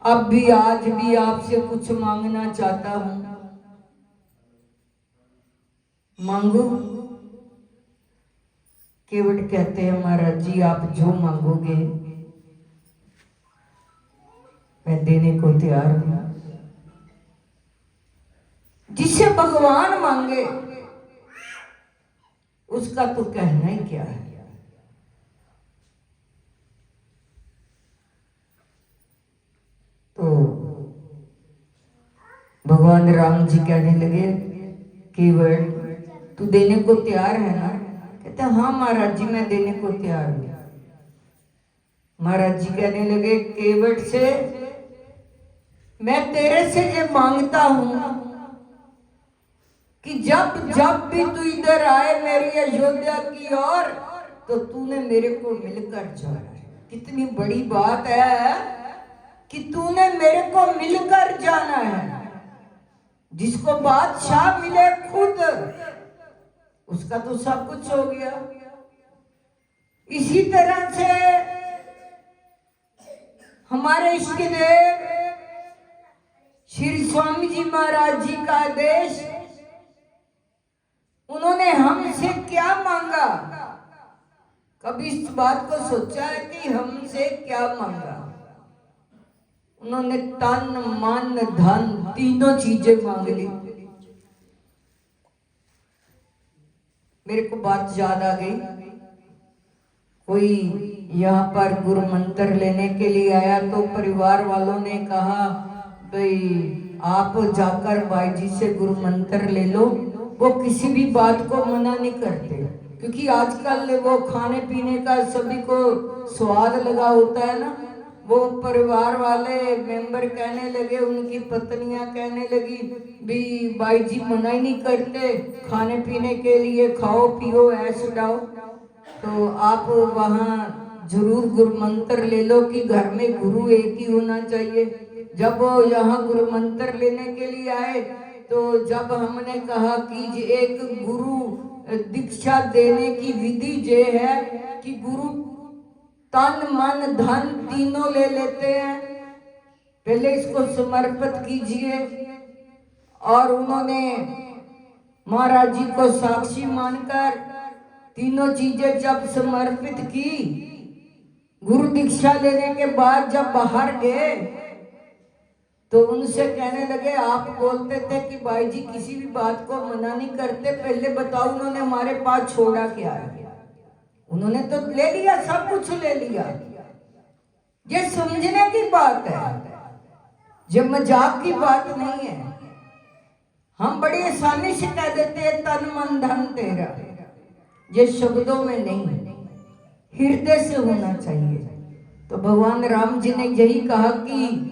अब भी आज भी आपसे कुछ मांगना चाहता हूं, मांगो। केवट कहते हैं, महाराज जी आप जो मांगोगे मैं देने को तैयार हूं। जिसे भगवान मांगे उसका तो कहना ही क्या है। तो भगवान राम जी कहने लगे केवल तू देने को तैयार है ना? कहते हाँ महाराज जी मैं देने को तैयार हूं। महाराज जी कहने लगे केवट से मैं तेरे से ये मांगता हूं कि जब जब भी तू इधर आए मेरी अयोध्या की ओर तो तूने मेरे को मिलकर जाना है। कितनी बड़ी बात है कि तूने मेरे को मिलकर जाना है। जिसको बादशाह मिले खुद उसका तो सब कुछ हो गया। इसी तरह से हमारे इष्ट देव श्री स्वामी जी महाराज जी का आदेश, उन्होंने हमसे क्या मांगा? कभी इस बात को सोचा है कि हमसे क्या मांगा? उन्होंने तन मन धन तीनों चीजें मांग ली। मेरे को बात याद आ गई। कोई यहाँ पर गुरु मंत्र लेने के लिए आया तो परिवार वालों ने कहा भाई आप जाकर भाई जी से गुरु मंत्र ले लो। वो किसी भी बात को मना नहीं करते, क्योंकि आजकल वो खाने पीने का सभी को स्वाद लगा होता है ना। वो परिवार वाले मेंबर कहने लगे, उनकी पत्नियां कहने लगी भी भाई जी मना ही नहीं करते खाने पीने के लिए, खाओ पियो ऐश उड़ाओ। तो आप वहाँ जरूर गुरु मंत्र ले लो कि घर में गुरु एक ही होना चाहिए। जब वो यहाँ गुरु मंत्र लेने के लिए आए तो जब हमने कहा कि एक गुरु दीक्षा देने की विधि ये है कि गुरु तन मन धन तीनों ले लेते हैं, पहले इसको समर्पित कीजिए। और उन्होंने महाराज जी को साक्षी मानकर तीनों चीजें जब समर्पित की, गुरु दीक्षा लेने के बाद जब बाहर गए तो उनसे कहने लगे आप बोलते थे कि भाई जी किसी भी बात को मना नहीं करते, पहले बताओ उन्होंने हमारे पास छोड़ा क्या है? उन्होंने तो ले लिया, सब कुछ ले लिया। ये समझने की बात है, ये मजाक की बात नहीं है। हम बड़ी आसानी से कह देते हैं तन मन धन तेरा, ये शब्दों में नहीं, हृदय से होना चाहिए। तो भगवान राम जी ने यही कहा कि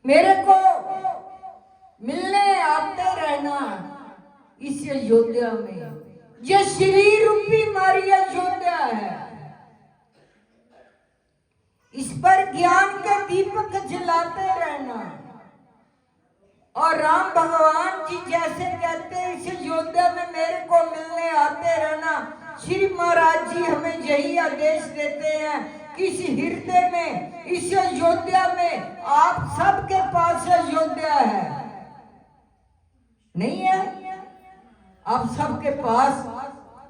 मेरे को मिलने आते रहना इस अयोध्या में। ये श्री रूपी मारी अयोध्या है, इस पर ज्ञान के दीपक जलाते रहना। और राम भगवान जी जैसे कहते हैं इस अयोध्या में मेरे को मिलने आते रहना, श्री महाराज जी हमें यही आदेश देते हैं कि इस हृदय में, इस अयोध्या में आप सबके पास अयोध्या है, नहीं है? आप सबके पास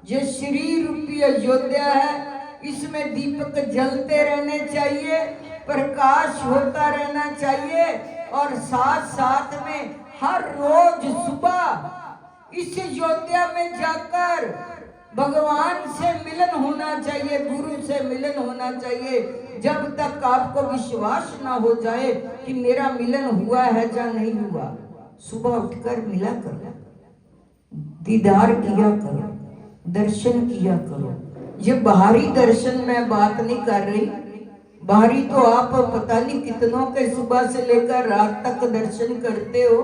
ये श्री रूपी अयोध्या है। इसमें दीपक जलते रहने चाहिए, प्रकाश होता रहना चाहिए। और साथ साथ में हर रोज सुबह इस अयोध्या में जाकर भगवान से मिलन होना चाहिए, गुरु से मिलन होना चाहिए। जब तक आपको विश्वास ना हो जाए कि मेरा मिलन हुआ है या नहीं हुआ, सुबह उठकर मिला करो, दीदार किया करो, दर्शन किया करो। ये बाहरी दर्शन में बात नहीं कर रही, बाहरी तो आप पता नहीं कितनों के सुबह से लेकर रात तक दर्शन करते हो,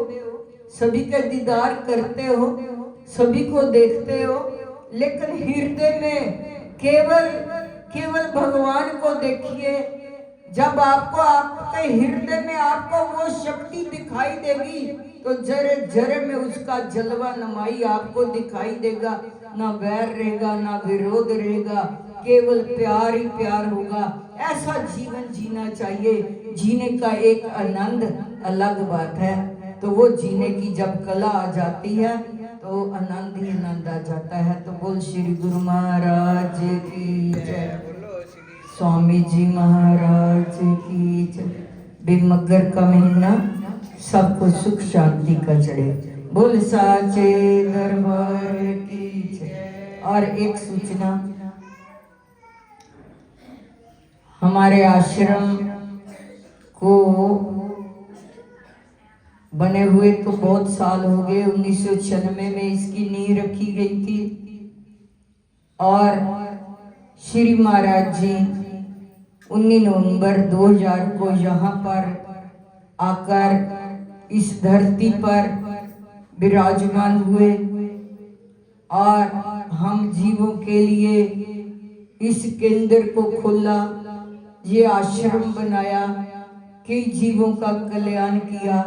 सभी के दीदार करते हो, सभी को देखते हो, लेकिन हृदय में केवल भगवान को देखिए। जब आपको आपके हृदय में आपको वो शक्ति दिखाई देगी तो जरे जरे में उसका जलवा नमाई आपको दिखाई देगा। ना वैर रहेगा, ना विरोध रहेगा, केवल प्यार ही प्यार होगा। ऐसा जीवन जीना चाहिए। जीने का एक आनंद अलग बात है, तो वो जीने की जब कला आ जाती है तो आनंद ही आनंद आ जाता है। तो बोल श्री गुरु महाराज की जय, स्वामी जी महाराज की जय। बेमगर का महीना सबको सुख शांति का चढ़े। बोल साचे दरबार की जय। और एक सूचना, हमारे आश्रम को बने हुए तो बहुत साल हो गए। 1996 में इसकी नींव रखी गई थी और श्री महाराज जी 19 नवंबर 2000 को यहाँ पर आकर इस धरती पर विराजमान हुए और हम जीवों के लिए इस केंद्र को खोला, ये आश्रम बनाया, कई जीवों का कल्याण किया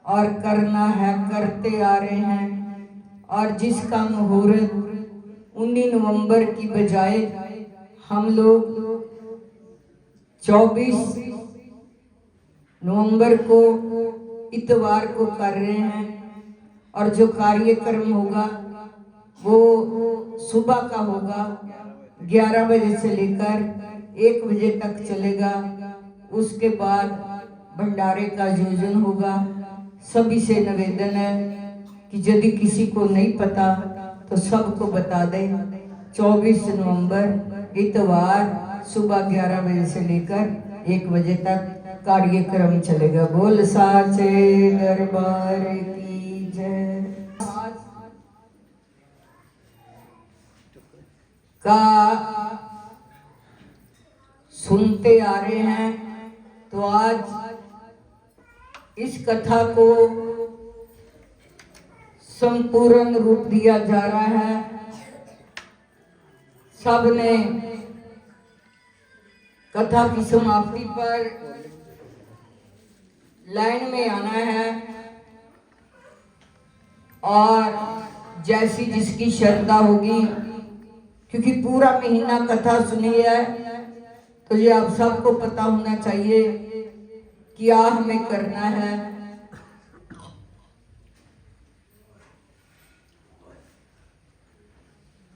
और करना है, करते आ रहे हैं। और जिसका मुहूर्त 19 नवंबर की बजाय हम लोग 24 नवंबर को इतवार को कर रहे हैं। और जो कार्यक्रम होगा वो सुबह का होगा, 11 बजे से लेकर 1 बजे तक चलेगा। उसके बाद भंडारे का आयोजन होगा। सभी से निवेदन है कि यदि किसी को नहीं पता तो सबको बता दें। 24 नवंबर इतवार सुबह 11 बजे से लेकर 1 बजे तक कार्यक्रम चलेगा। बोल साचे दरबार की जय। का सुनते आ रहे हैं तो आज इस कथा को संपूर्ण रूप दिया जा रहा है। सबने कथा की समाप्ति पर लाइन में आना है और जैसी जिसकी श्रद्धा होगी, क्योंकि पूरा महीना कथा सुनी है तो ये आप सबको पता होना चाहिए क्या हमें करना है।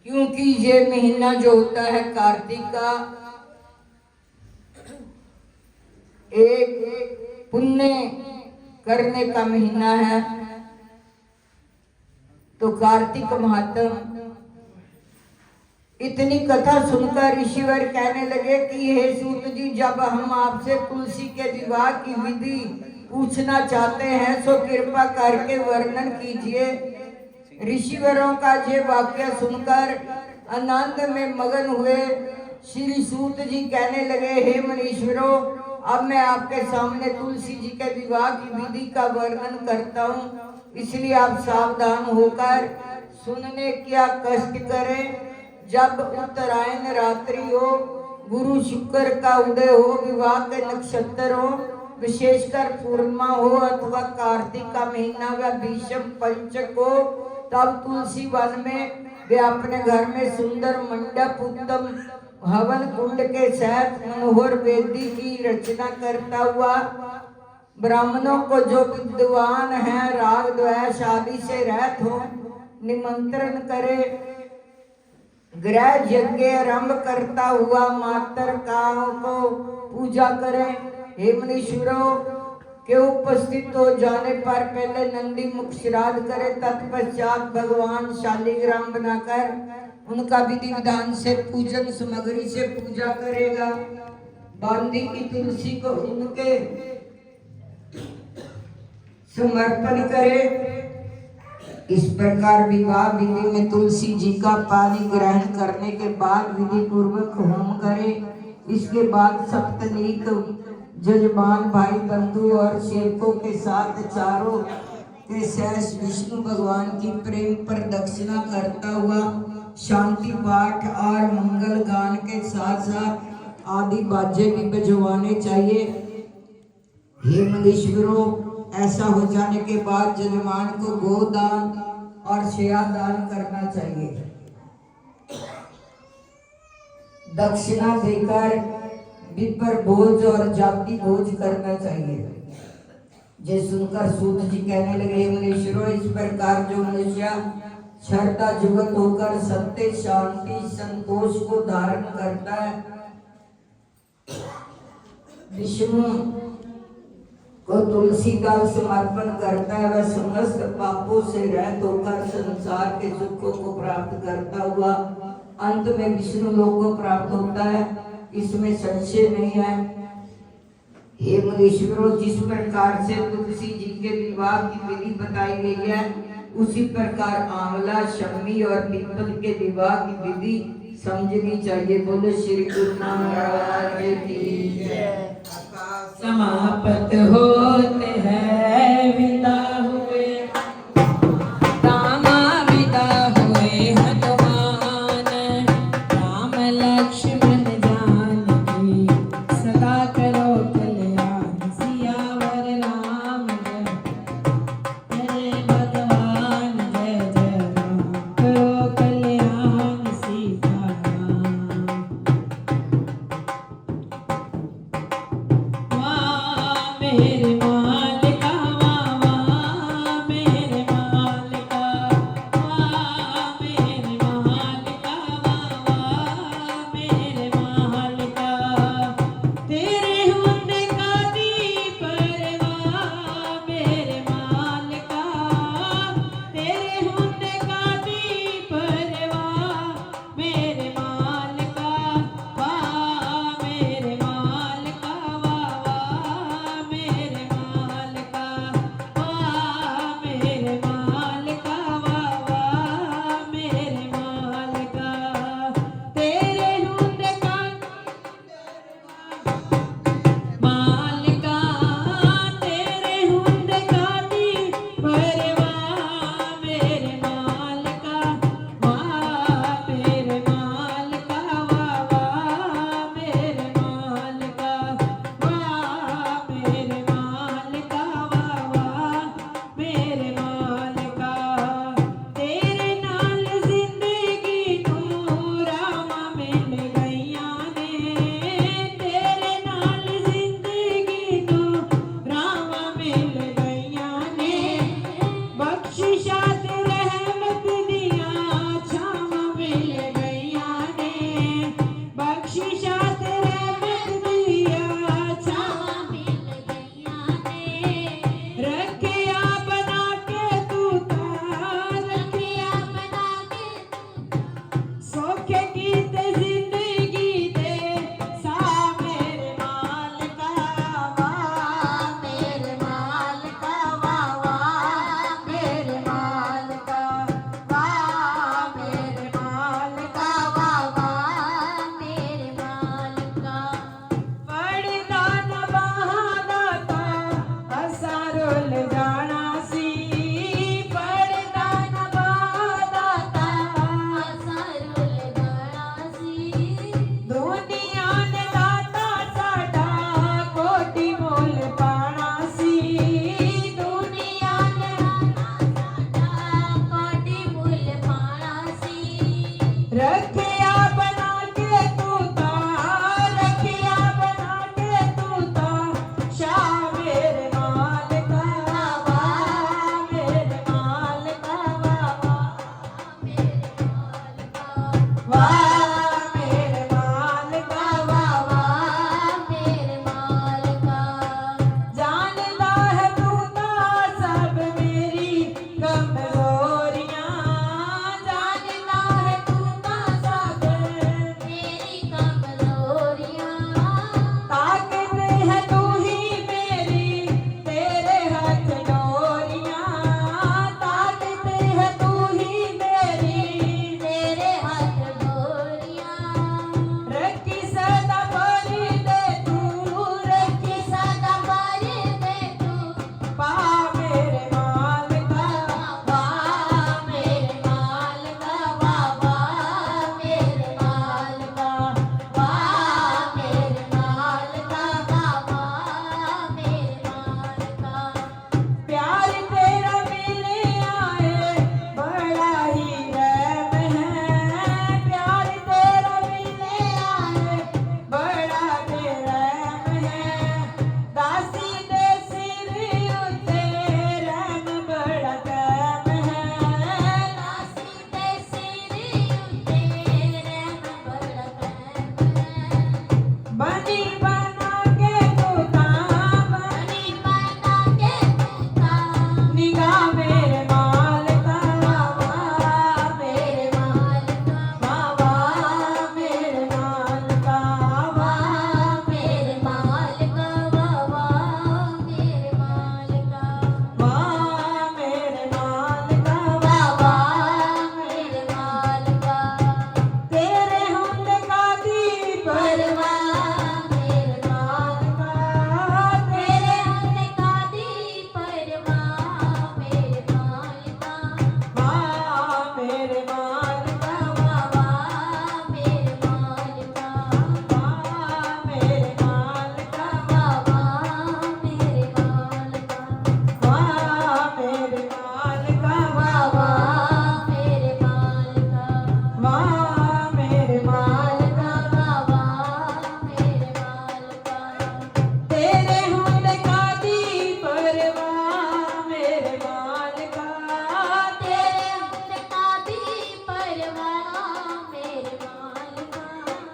क्योंकि ये महीना जो होता है कार्तिक का, एक पुण्य करने का महीना है। तो कार्तिक महात्म इतनी कथा सुनकर ऋषिवर कहने लगे कि हे सूत जी, जब हम आपसे तुलसी के विवाह की विधि पूछना चाहते हैं तो कृपा करके वर्णन कीजिए। ऋषिवरों का ये वाक्य सुनकर आनंद में मगन हुए श्री सूत जी कहने लगे, हे मुनीश्वरों, अब मैं आपके सामने तुलसी जी के विवाह की विधि का वर्णन करता हूँ, इसलिए आप सावधान होकर सुनने क्या कष्ट करें। जब उत्तरायण रात्रि हो, गुरु शुक्र का उदय हो, विवाह के नक्षत्र हो, विशेषकर पूर्णिमा हो अथवा कार्तिक का महीना व भीषम पंचक हो, तब तुलसी वन में वे अपने घर में सुंदर मंडप, उत्तम हवन कुंड के साथ मनोहर वेदी की रचना करता हुआ ब्राह्मणों को जो विद्वान हैं राग द्वेष आदि से रहित हो निमंत्रण करे। गृह यज्ञ आरंभ करता हुआ मातृकाओं को पूजा करें। हे मुनीश्वरों के उपस्थित हो जाने पर पहले नंदी मुख श्राद्ध करे, तत्पश्चात भगवान शालिग्राम बनाकर उनका विधि विधान से पूजन सामग्री से पूजा करेगा। बांदी की तुलसी को उनके समर्पण करे। इस प्रकार विवाह विधि में तुलसी जी का पानी ग्रहण करने के बाद विधि पूर्वक होम करे। इसके बाद सप्तनीक जजमान भाई बंधु और सेवकों के साथ चारों के शेष विष्णु भगवान की प्रेम प्रदक्षिणा करता हुआ शांति पाठ और मंगल गान के साथ साथ आदि बाजे भी बजवाने चाहिए। हे मुनीश्वरों, ऐसा हो जाने के बाद जजमान को गोदान और शया दान करना चाहिए। दक्षिणा देकर विपर भोज और जाति भोज करना चाहिए। जे सुनकर सूत जी कहने लगे, मुनीश्वरों, इस प्रकार जो मनुष्य श्रद्धा जुगत होकर सत्य शांति संतोष को धारण करता है, विष्णु को तुलसी दल समर्पण करता है, वह समस्त पापों से रहित होकर संसार के सुखों को प्राप्त करता हुआ अंत में विष्णु लोक को प्राप्त होता है, इसमें संशय नहीं है। हे मुनीश्वरों, जिस प्रकार से तुलसी जी के विवाह की विधि बताई गई है, उसी प्रकार आंवला, शम्मी और पीपल के विवाह की विधि समझनी चाहिए। बोलो श्री गुरु महाराज की जय।
समाप्त होते हैं विदा हुए रामा, विदा हुए हनुमान, राम लक्ष्मण जानकी सदा करो कल्याण, सियावर राम जय भगवान, जय जय राम, करो कल्याण सीताराम। मेरे मालिका मामा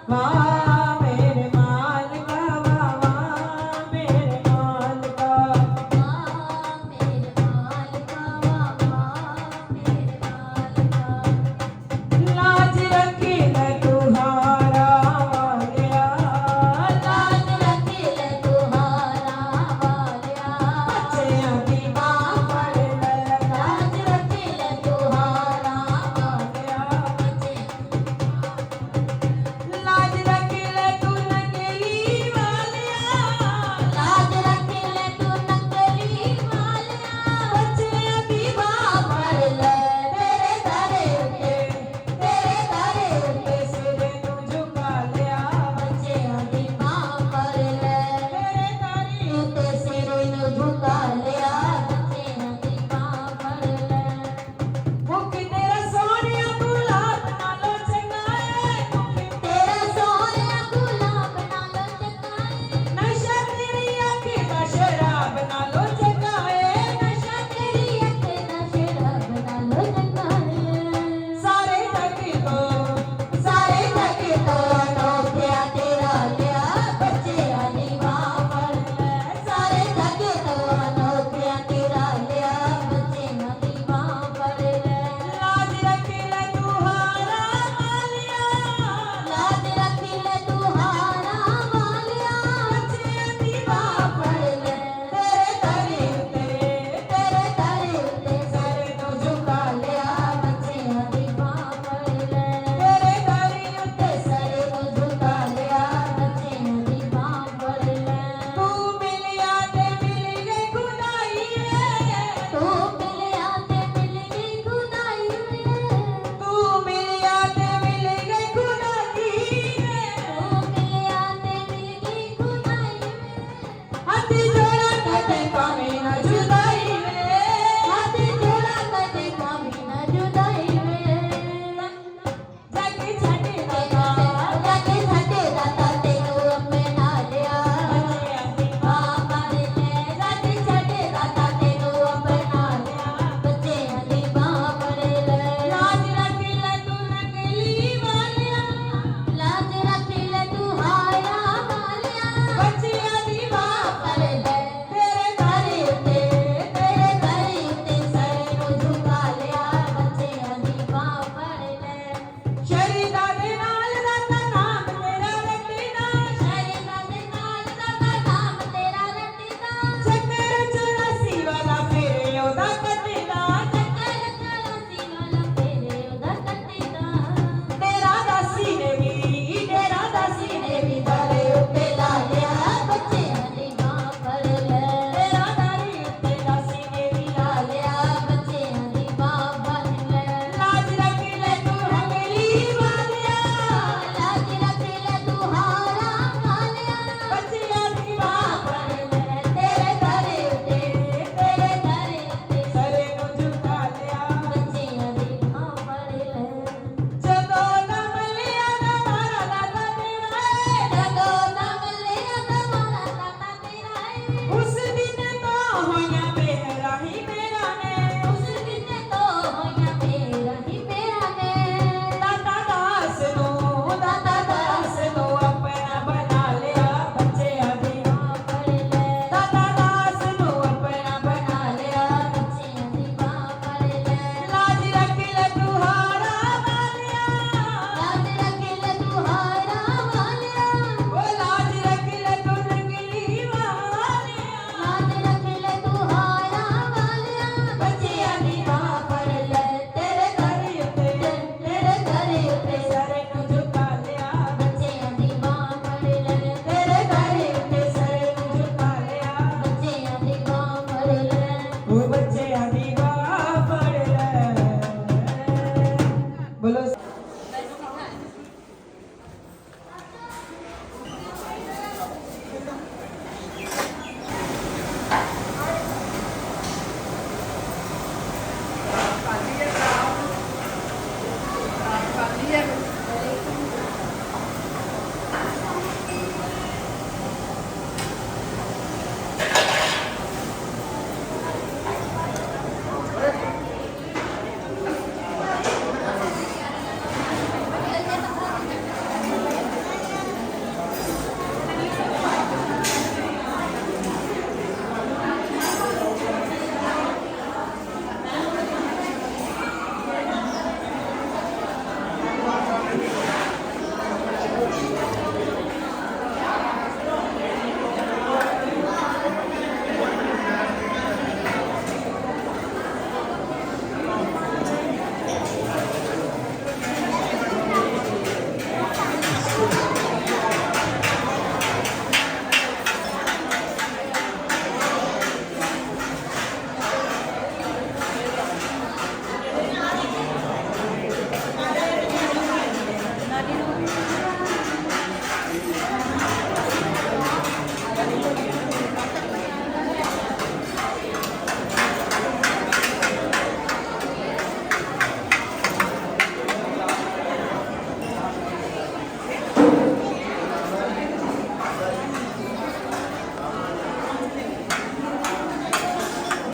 माँ